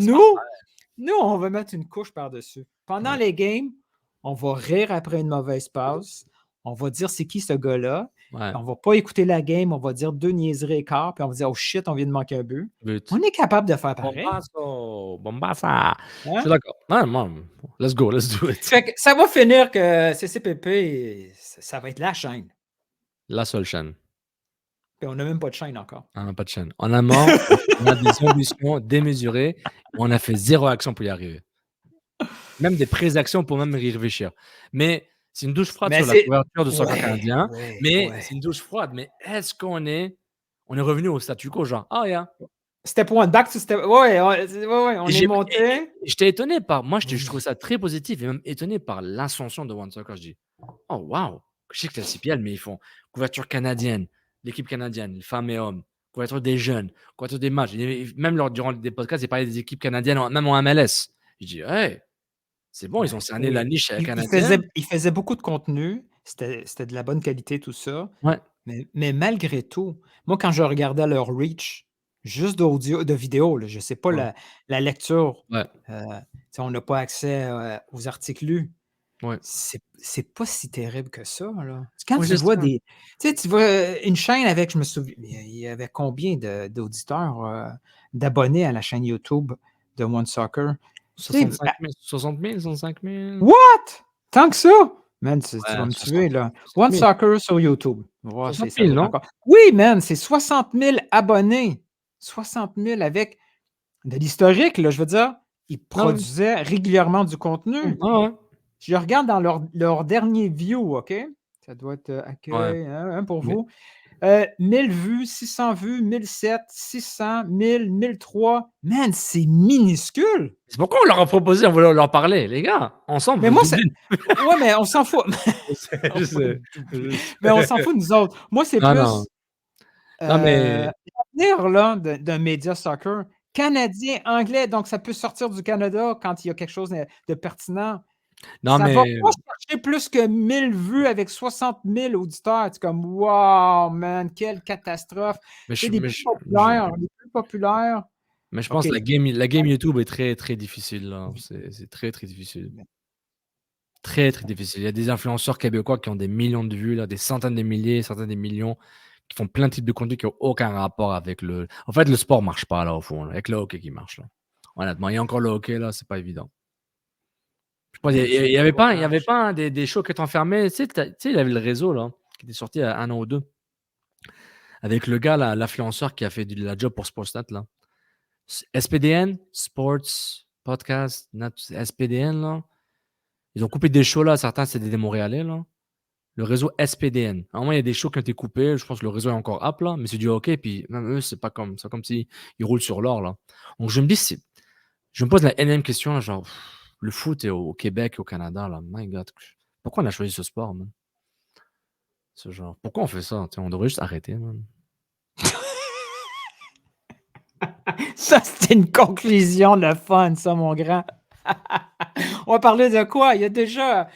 Nous, on va mettre une couche par-dessus. Pendant les games, on va rire après une mauvaise passe. On va dire c'est qui ce gars-là. On va pas écouter la game, on va dire 2 niaiseries et quart, puis on va dire oh shit, on vient de manquer un but. On est capable de faire pareil. Bombassa. Je suis d'accord. Let's go, let's do it. Fait que ça va finir que CCPP, ça va être la chaîne. La seule chaîne. Puis on n'a même pas de chaîne encore. On n'a pas de chaîne. On a mort, on a des ambitions démesurées, on a fait 0 action pour y arriver. Même des pré-actions pour même y réfléchir. Mais c'est une douche froide sur la couverture de soccer canadien. C'est une douche froide. Mais est-ce qu'on est revenu au statu quo, genre, Step one, back to step... Ouais, on est monté. J'étais étonné je trouve ça très positif et même étonné par l'ascension de One Soccer. Je dis, oh wow, je sais que c'est la CPL, mais ils font couverture canadienne, l'équipe canadienne, les femmes et hommes, couverture des jeunes, couverture des matchs. Même durant des podcasts, ils parlaient des équipes canadiennes, même en MLS. Je dis, hey, c'est bon, ils ont cerné la niche canadienne. Ils faisaient beaucoup de contenu. C'était de la bonne qualité, tout ça. Ouais. Mais malgré tout, moi, quand je regardais leur reach, juste d'audio, de vidéo, là, je ne sais pas la lecture. On n'a pas accès aux articles lus. Ouais. C'est pas si terrible que ça. Là. Quand tu vois tu vois une chaîne avec, je me souviens, il y avait combien d'auditeurs, d'abonnés à la chaîne YouTube de One Soccer? 60 000, 65 000. What? Tant que ça? Man, tu vas me tuer, là. One Soccer sur YouTube. 60 000, non? Oui, man, c'est 60 000 abonnés. 60 000 avec de l'historique, là, je veux dire. Ils produisaient régulièrement du contenu. Je regarde dans leur dernier view, OK? Ça doit être accueil pour vous. 1000 vues, 600 vues, 1007, 600, 1000, 1003. Man, c'est minuscule. C'est pourquoi on leur a proposé, on voulait leur parler, les gars, ensemble. Mais moi, ouais, mais on s'en fout. Je sais. Mais on s'en fout, nous autres. Moi, c'est Non, plus non. Non, mais l'avenir là, d'un média soccer canadien, anglais, donc ça peut sortir du Canada quand il y a quelque chose de pertinent. non, Ça va mais pas chercher plus que 1000 vues avec 60 000 auditeurs. C'est comme, wow, man, quelle catastrophe. mais C'est je les mais plus je populaires, les plus populaires. mais je pense OK. que la game YouTube est très, très difficile, là. C'est très, très difficile. Très, très difficile. Il y a des influenceurs québécois qui ont des millions de vues, là, des centaines de milliers, certains des millions, qui font plein de types de contenus qui n'ont aucun rapport avec le. En fait, le sport marche pas, là, au fond, là, avec le hockey qui marche, là. Honnêtement, il y a encore le hockey, là, c'est pas évident. Je pense qu'il y avait pas des shows qui étaient enfermés. Tu sais, il y avait le réseau, là, qui était sorti à 1 an ou 2. Avec le gars, là, l'influenceur qui a fait la job pour Sportsnet, là. SPDN, Sports Podcast, SPDN, là. Ils ont coupé des shows, là. Certains, c'est des Montréalais, là. Le réseau SPDN. À un moment, il y a des shows qui ont été coupés. Je pense que le réseau est encore up, là. Mais c'est du hockey. Puis même eux, c'est pas comme ça. Comme s'ils roulent sur l'or, là. Donc, je me dis, je me pose la énième question, genre, le foot est au Québec et au Canada, là. My God. Pourquoi on a choisi ce sport, man? Ce genre. Pourquoi on fait ça? On devrait juste arrêter, man. Ça, c'était une conclusion de fun, ça, mon grand. On va parler de quoi? Il y a déjà.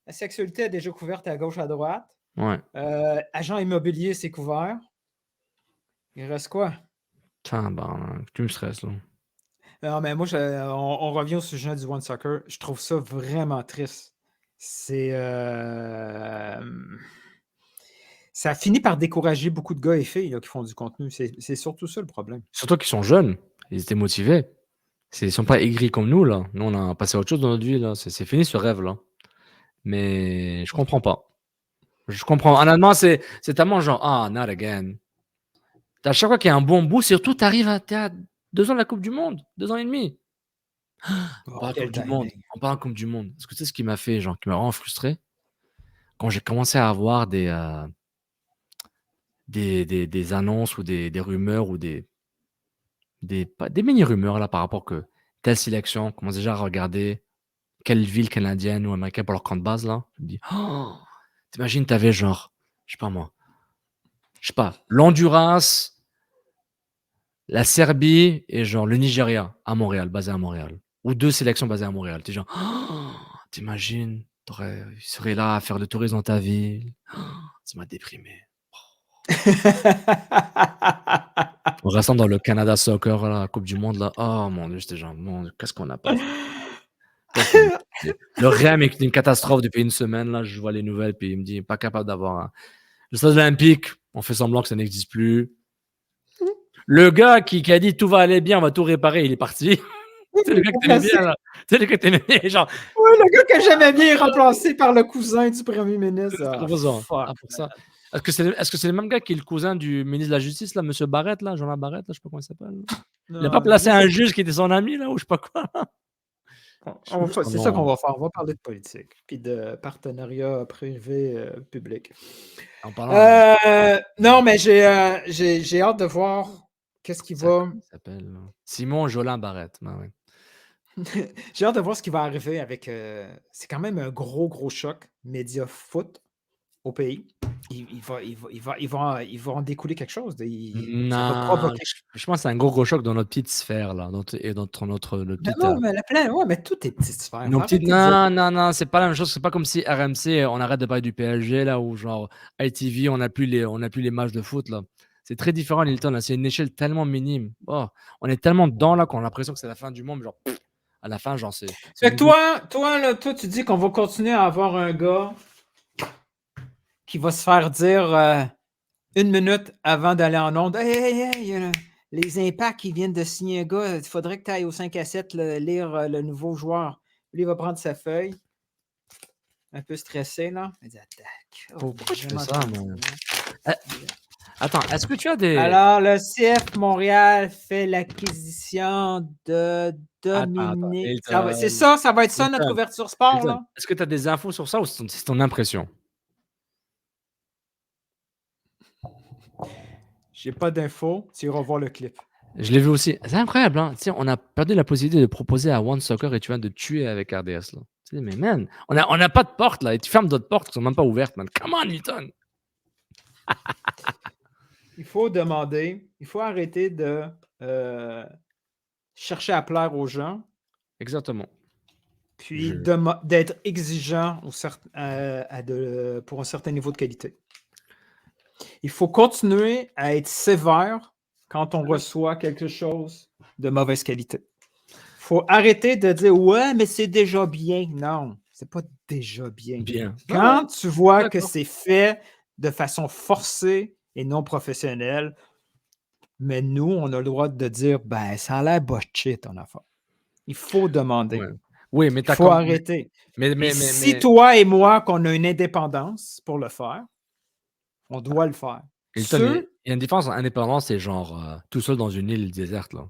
La sexualité est déjà couverte à gauche, à droite. Ouais. Agent immobilier, c'est couvert. Il reste quoi? Tu me stresses, là. Non, mais moi, on revient au sujet du One Soccer. Je trouve ça vraiment triste. Ça finit par décourager beaucoup de gars et filles là, qui font du contenu. C'est surtout ça le problème. Surtout qu'ils sont jeunes. Ils étaient motivés. Ils sont pas aigris comme nous, là. Nous, on a passé à autre chose dans notre vie, là. C'est fini ce rêve, là. Mais je comprends pas. Je comprends. Honnêtement, c'est tellement genre, not again. À chaque fois qu'il y a un bon bout, surtout, t'es à 2 ans de la Coupe du Monde, 2 ans et demi. On parle de Coupe du Monde. Est-ce que tu sais ce qui m'a fait, genre, qui m'a vraiment frustré? Quand j'ai commencé à avoir des annonces ou des rumeurs ou des mini-rumeurs, là, par rapport que telle sélection commence déjà à regarder quelle ville canadienne ou américaine pour leur camp de base, là. Je me dis, t'imagines, t'avais genre, je sais pas, l'Honduras, la Serbie et genre le Nigeria à Montréal, basé à Montréal. Ou 2 sélections basées à Montréal. T'es genre, t'imagines, ils seraient là à faire le tourisme dans ta ville. Ça m'a déprimé. En restant dans le Canada Soccer, là, la Coupe du Monde, là, oh mon Dieu, j'étais genre, mon Dieu, qu'est-ce qu'on a pas fait? Le REM est une catastrophe depuis une semaine, là, je vois les nouvelles, puis il me dit, pas capable d'avoir le stade olympique, on fait semblant que ça n'existe plus. Le gars qui a dit tout va aller bien, on va tout réparer, il est parti. C'est le gars que t'aimais bien, là. C'est le gars que t'aimais bien, genre. Oui, le gars que j'aimais bien est remplacé par le cousin du premier ministre. Pour ça. Est-ce que c'est le même gars qui est le cousin du ministre de la Justice, là, M. Barrette, là, Jean-Marc Barrette, là, je sais pas comment il s'appelle. Il n'a pas placé un juge qui était son ami, là, ou je sais pas quoi. C'est ça qu'on va faire. On va parler de politique, puis de partenariat privé-public. Non, mais j'ai hâte de voir qu'est-ce qui va. Il s'appelle Simon Jolin Barrette. Ben, ouais. J'ai hâte de voir ce qui va arriver avec. C'est quand même un gros choc média foot au pays. Il va en découler quelque chose. Non, je pense que c'est un gros choc dans notre petite sphère, là, et dans notre petite. Non, mais tout est petite sphère. Non, c'est pas la même chose. C'est pas comme si RMC, on arrête de parler du PSG, là, ou genre ITV, on n'a plus les matchs de foot, là. C'est très différent, Nilton, là. C'est une échelle tellement minime. Oh, on est tellement dedans, là, qu'on a l'impression que c'est la fin du monde, genre, à la fin, genre, c'est. Fait que toi, tu dis qu'on va continuer à avoir un gars qui va se faire dire 1 minute avant d'aller en onde, hey, les impacts qui viennent de signer un gars, il faudrait que tu ailles au 5 à 7 lire le nouveau joueur. Lui, il va prendre sa feuille, un peu stressé, là. Il dit, attaque. Pourquoi tu fais ça, moi? Attends, est-ce que tu as des... Alors, le CF Montréal fait l'acquisition de Dominique. C'est ça va être ça, notre couverture sport, là? Est-ce que tu as des infos sur ça ou c'est ton impression? J'ai pas d'infos. Tu iras voir le clip. Je l'ai vu aussi. C'est incroyable, hein. Tu sais, on a perdu la possibilité de proposer à One Soccer et tu viens de tuer avec RDS, là. Tu sais, mais man, on n'a pas de porte, là. Et tu fermes d'autres portes qui sont même pas ouvertes, man. Come on, Newton! Il faut demander, il faut arrêter de chercher à plaire aux gens, Exactement. puis d'être exigeant pour un certain niveau de qualité. Il faut continuer à être sévère quand on reçoit quelque chose de mauvaise qualité. Il faut arrêter de dire « Ouais, mais c'est déjà bien. » Non, c'est pas déjà bien. Quand tu vois que c'est fait de façon forcée et non professionnelle, mais nous, on a le droit de dire « Ben, ça a l'air botché, ton affaire. » Il faut demander. Ouais. Oui, mais il faut arrêter. Mais si toi et moi, qu'on a une indépendance pour le faire, on doit le faire. Il y a une différence entre indépendance et genre tout seul dans une île déserte, là.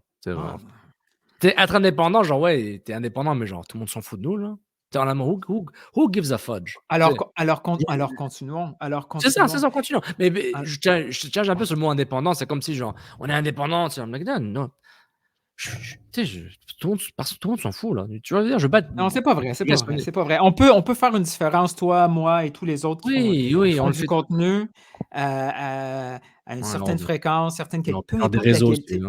T'es être indépendant, genre ouais, t'es indépendant, mais genre tout le monde s'en fout de nous, là. T'es en amour, who gives a fudge? Alors continuons. C'est ça, continuons. Mais je change un peu sur le mot indépendant, c'est comme si genre on est indépendant, c'est like, non. Tout le monde s'en fout, là. Tu vas dire, je vais pas. Non, c'est pas vrai, c'est pas vrai. On peut faire une différence, toi, moi et tous les autres qui font du contenu à une certaine fréquence, certaines qualités. Peu importe la qualité.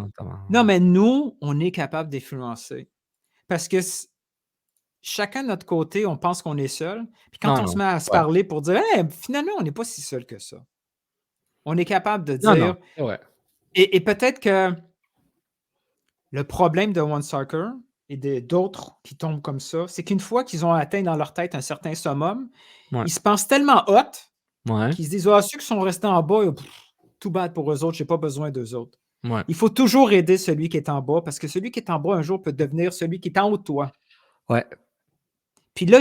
Non, mais nous, on est capable d'influencer. Parce que chacun de notre côté, on pense qu'on est seul. Puis quand on se met à se parler pour dire hey, finalement, on n'est pas si seul que ça. On est capable de dire. Et peut-être que le problème de One Soccer et d'autres qui tombent comme ça, c'est qu'une fois qu'ils ont atteint dans leur tête un certain summum, ils se pensent tellement hot qu'ils se disent ceux qui sont restés en bas, tout bad pour eux autres, je n'ai pas besoin d'eux autres. Il faut toujours aider celui qui est en bas parce que celui qui est en bas un jour peut devenir celui qui est en haut de toi. Puis là,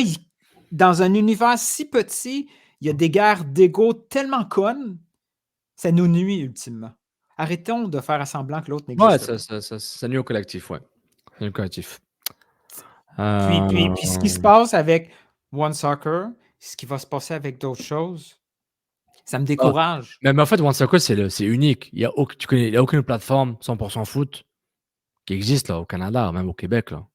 dans un univers si petit, il y a des guerres d'ego tellement connes, ça nous nuit ultimement. Arrêtons de faire semblant que l'autre n'existe pas. Ça nuit au collectif, Ça nuit au collectif. Puis ce qui se passe avec One Soccer, ce qui va se passer avec d'autres choses, ça me décourage. Mais en fait, One Soccer, c'est unique. Il n'y a aucune plateforme 100% foot qui existe là au Canada, même au Québec. Là.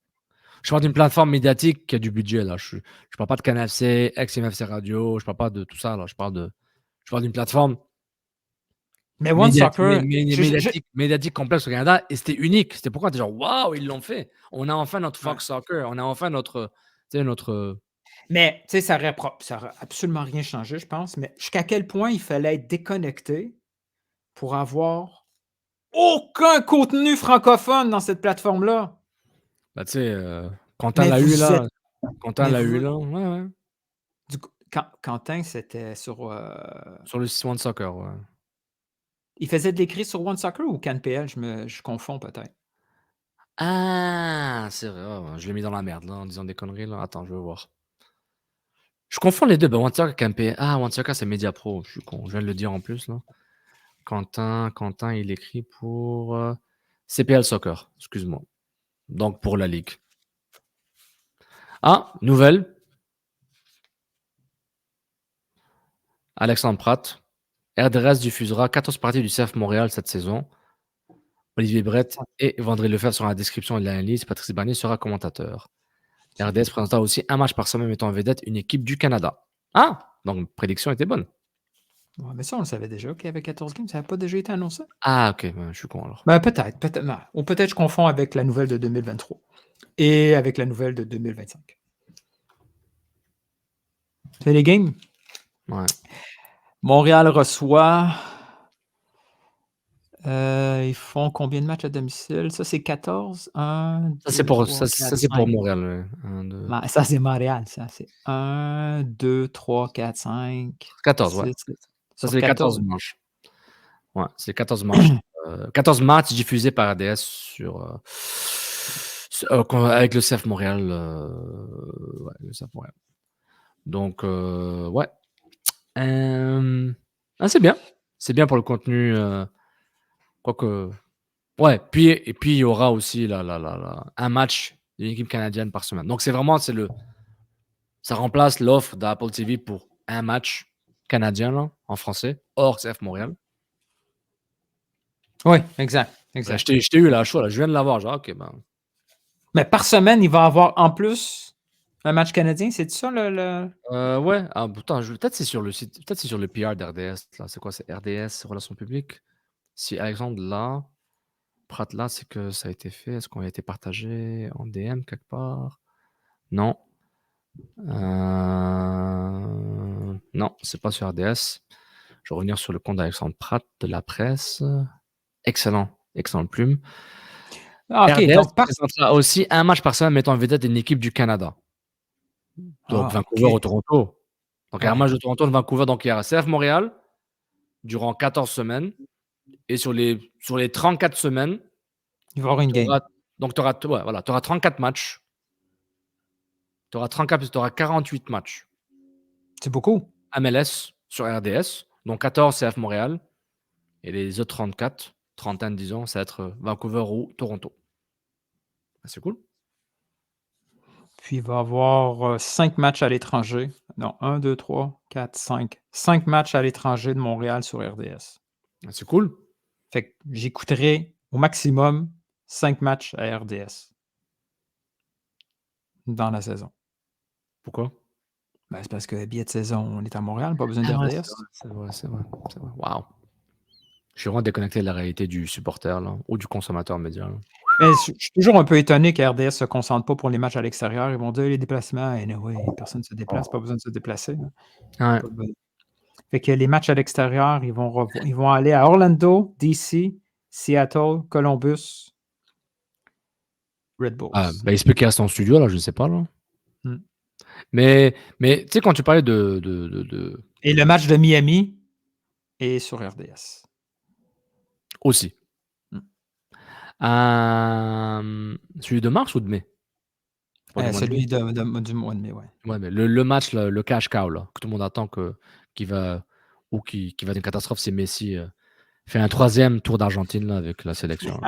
Je parle d'une plateforme médiatique qui a du budget. Là. Je ne parle pas de CanFC, ex-MFC Radio, je ne parle pas de tout ça. Là. Je parle d'une plateforme mais One Soccer, médiatique complexe au Canada, et c'était unique. C'était pourquoi tu es genre, waouh, ils l'ont fait. On a enfin notre Fox Soccer, on a enfin notre. Mais tu sais, ça n'aurait absolument rien changé, je pense. Mais jusqu'à quel point il fallait être déconnecté pour avoir aucun contenu francophone dans cette plateforme-là? Bah, tu sais, Quentin l'a eu là. Quentin l'a eu là. Ouais. Quentin, c'était sur. Sur le One Soccer, ouais. Il faisait de l'écrit sur One Soccer ou CanPL? Je confonds peut-être. Ah, c'est vrai. Je l'ai mis dans la merde là, en disant des conneries. Là. Attends, je vais voir. Je confonds les deux. Ben, One Soccer, CanPL. Ah, One Soccer, c'est Media Pro. Je suis con. Je viens de le dire en plus. Là. Quentin, il écrit pour CPL Soccer. Excuse-moi. Donc, pour la Ligue. Ah, nouvelle. Alexandre Pratt. RDS diffusera 14 parties du CF Montréal cette saison. Olivier Brett et Vendré Lefebvre sont dans la description de l'analyse. Patrice Barnier sera commentateur. RDS présentera aussi un match par semaine mettant en vedette une équipe du Canada. Ah! Donc, prédiction était bonne. Ouais, mais ça, on le savait déjà qu'il y avait 14 games. Ça n'avait pas déjà été annoncé? Ah, ok. Je suis con alors. Ben, peut-être. Non. Ou peut-être je confonds avec la nouvelle de 2023 et avec la nouvelle de 2025. C'est les games? Ouais. Montréal reçoit. Ils font combien de matchs à domicile? Ça, c'est 14. 1, ça, c'est pour Montréal. 1, 2. Ça, c'est Montréal. Ça, c'est 1, 2, 3, 4, 5. 14, 6, ouais. Ça, c'est les 14 manches. Ouais, c'est les 14 manches. 14 matchs diffusés par ADS avec le CF Montréal. Le CF Montréal. Donc, ouais. C'est bien. C'est bien pour le contenu. Quoique. Ouais, puis il y aura aussi un match d'une équipe canadienne par semaine. Donc, c'est vraiment. Ça remplace l'offre d'Apple TV pour un match canadien là, en français, hors CF Montréal. Oui, exact. Ben, je t'ai eu là, chaud, là. Je viens de l'avoir. Genre, OK, ben. Mais par semaine, il va avoir en plus un match canadien. C'est ça le. Ouais. Ah, pourtant, peut-être c'est sur le site. Peut-être c'est sur le PR d'RDS. Là. C'est quoi? C'est RDS, Relations publiques. Si Alexandre là, Pratt là, c'est que ça a été fait. Est-ce qu'on a été partagé en DM quelque part? Non. Non, c'est pas sur RDS. Je vais revenir sur le compte d'Alexandre Pratt de la presse. Excellent plume. Ah, OK. RDS Donc, présentera aussi un match par semaine mettant en vedette une équipe du Canada. Donc, Vancouver ou Toronto. Donc, un match de Toronto, de Vancouver. Donc, il y aura CF Montréal durant 14 semaines. Et sur les 34 semaines, il va y avoir une game. Donc, tu auras 34 matchs. Tu auras 48 matchs. C'est beaucoup. MLS sur RDS. Donc, 14 CF Montréal. Et les autres 34, trentaine, disons, ça va être Vancouver ou Toronto. C'est cool. Puis il va y avoir 5 matchs à l'étranger. Non, 1, 2, 3, 4, 5. 5 matchs à l'étranger de Montréal sur RDS. C'est cool. Fait que j'écouterai au maximum 5 matchs à RDS dans la saison. Pourquoi? Ben, c'est parce que billet de saison, on est à Montréal, pas besoin d'RDS. C'est vrai. Wow. Je suis vraiment déconnecté de la réalité du supporter là, ou du consommateur média. Là. Mais je suis toujours un peu étonné qu'RDS ne se concentre pas pour les matchs à l'extérieur. Ils vont dire les déplacements, anyway, personne ne se déplace, pas besoin de se déplacer. Ouais. Fait que les matchs à l'extérieur, ils vont aller à Orlando, DC, Seattle, Columbus, Red Bulls. Ben, il se peut qu'il reste en studio, là, je ne sais pas. Là. Mais tu sais, quand tu parlais de... Et le match de Miami est sur RDS. Aussi. Celui de mars ou de mai? Celui du mois de mai, oui. Ouais, mais le match, le cash cow, là, que tout le monde attend qui va être une catastrophe, c'est Messi fait un 3e tour d'Argentine là, avec la sélection.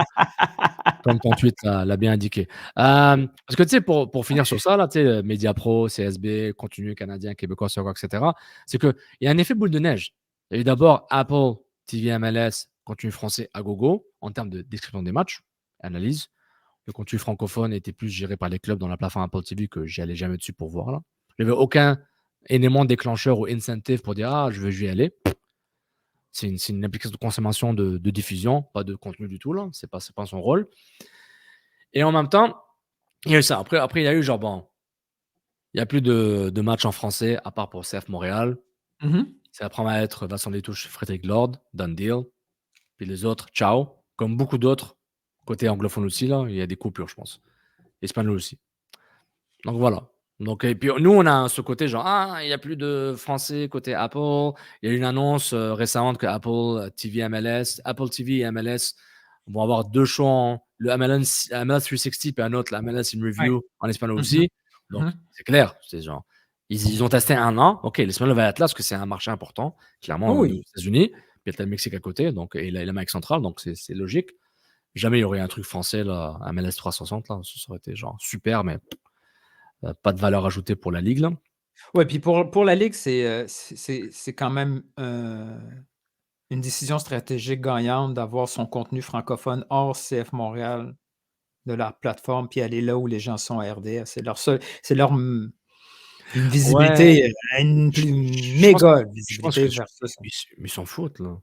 Comme ton tweet l'a bien indiqué. Parce que tu sais, pour finir sur ça, là, tu sais, Mediapro, CSB, Contenu Canadien, Québécois, sur quoi, etc., c'est qu'il y a un effet boule de neige. Il y a eu d'abord Apple, TV MLS, Contenu français à gogo, en termes de description des matchs, analyse. Le contenu francophone était plus géré par les clubs dans la plateforme Apple TV que j'y allais jamais dessus pour voir. Là. Il n'y avait aucun élément déclencheur ou incentive pour dire « Ah, je veux y aller ». C'est une application de consommation de diffusion, pas de contenu du tout. Ce n'est pas son rôle. Et en même temps, il y a eu ça. Après il y a eu genre, bon, il n'y a plus de matchs en français, à part pour CF Montréal. Ça va être Vincent Détouche, Frédéric Lord, done deal. Puis les autres, ciao. Comme beaucoup d'autres, côté anglophone aussi, là, il y a des coupures, je pense. Espagnol aussi. Donc voilà. Donc, et puis nous, on a ce côté genre, il n'y a plus de français côté Apple. Il y a eu une annonce récemment que Apple TV MLS, Apple TV et MLS vont avoir 2 shows, le MLS 360 et un autre, la MLS in Review en espagnol aussi. Donc, c'est clair. C'est genre, ils ont testé 1 an. OK, l'espagnol va être là parce que c'est un marché important, clairement, aux États-Unis. Puis il y a le Mexique à côté, donc, et l'Amérique centrale, donc c'est logique. Jamais il y aurait un truc français, là, à MLS 360, là. Ça aurait été genre super, mais pas de valeur ajoutée pour la Ligue, là. Oui, puis pour la Ligue, c'est quand même une décision stratégique gagnante d'avoir son contenu francophone hors CF Montréal de leur plateforme, puis aller là où les gens sont à RDS. C'est leur une visibilité, une méga visibilité vers ça. Mais ils s'en foutent, là.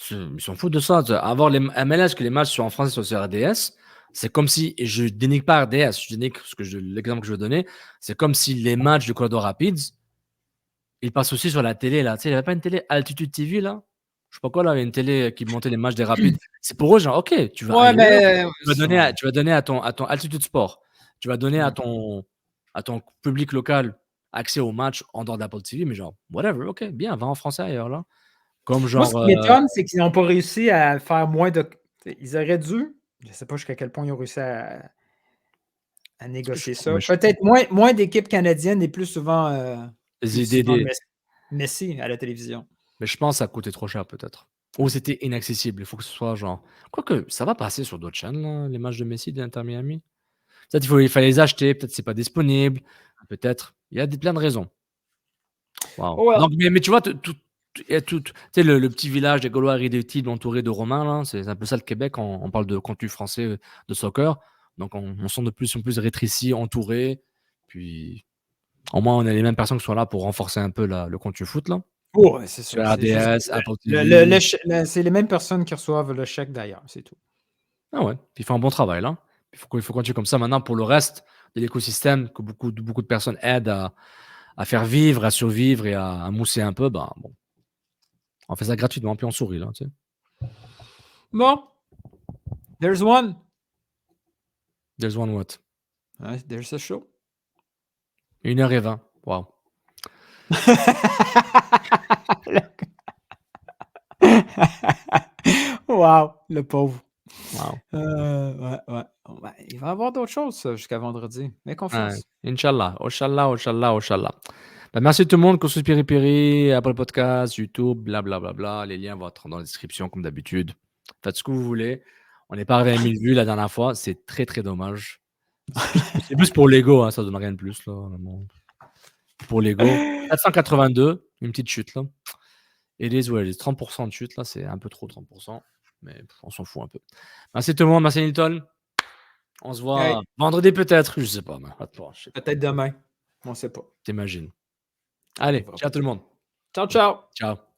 Ils s'en foutent de ça. Avoir les MLS que les matchs sont en français sur RDS, c'est comme si, et je dénigre pas RDS, je dénigre l'exemple que je veux donner, c'est comme si les matchs du Colorado Rapids, ils passent aussi sur la télé, là. Tu sais, il n'y avait pas une télé Altitude TV, là? Je sais pas quoi, là, il y a une télé qui montait les matchs des Rapids. C'est pour eux, genre, OK, tu vas donner à ton Altitude Sport, tu vas donner à ton public local accès aux matchs en dehors d'Apple TV, mais genre, whatever, OK, bien, va en français ailleurs, là. Comme genre, moi, ce qui m'étonne, c'est qu'ils n'ont pas réussi à faire moins de... Ils auraient dû, je ne sais pas jusqu'à quel point ils ont réussi à négocier ça. Peut-être moins d'équipes canadiennes et plus souvent Messi à la télévision. Mais je pense que ça coûtait trop cher, peut-être. Ou c'était inaccessible. Il faut que ce soit genre... Quoique, ça va passer sur d'autres chaînes, là, les matchs de Messi de l'Inter Miami. Peut-être il fallait les acheter, peut-être c'est pas disponible, peut-être... Il y a plein de raisons. Wow. Donc, mais tu vois, il y a tout. Tu sais, le petit village des Gaulois irréductibles entouré de Romains, là, c'est un peu ça le Québec. On parle de contenu français de soccer. Donc, on sent de plus en plus rétréci, entouré. Puis, au moins, on a les mêmes personnes qui sont là pour renforcer un peu le contenu foot, là. Ouais, c'est Sur sûr. C'est juste RDS, Apple c'est les mêmes personnes qui reçoivent le chèque d'ailleurs, c'est tout. Ah ouais, puis ils font un bon travail, là. Il faut continuer comme ça. Maintenant, pour le reste de l'écosystème, que beaucoup de personnes aident à faire vivre, à survivre et à mousser un peu, ben, bon, on fait ça gratuitement, puis on sourit, là, tu sais. Bon. There's one. There's one what? There's a show. 1h20. Wow. Wow, le pauvre. Wow. Ouais. Il va y avoir d'autres choses jusqu'à vendredi. Mais confiance. Inch'Allah. Oshallah. Ben, merci tout le monde. Kousous Piri Piri, Apple Podcast, YouTube, blablabla. Les liens vont être dans la description, comme d'habitude. Faites ce que vous voulez. On n'est pas arrivé à 1000 vues la dernière fois. C'est très, très dommage. C'est plus pour l'ego, hein, ça donne rien de plus. Là, vraiment. Pour l'ego. 482, une petite chute. Là. Et les 30% de chute, là, c'est un peu trop 30%. Mais on s'en fout un peu. Merci tout le monde. Merci Nilton. On se voit vendredi peut-être. Je sais pas. Peut-être demain. On ne sait pas. T'imagines. Allez, ciao tout le monde. Ciao. Ciao.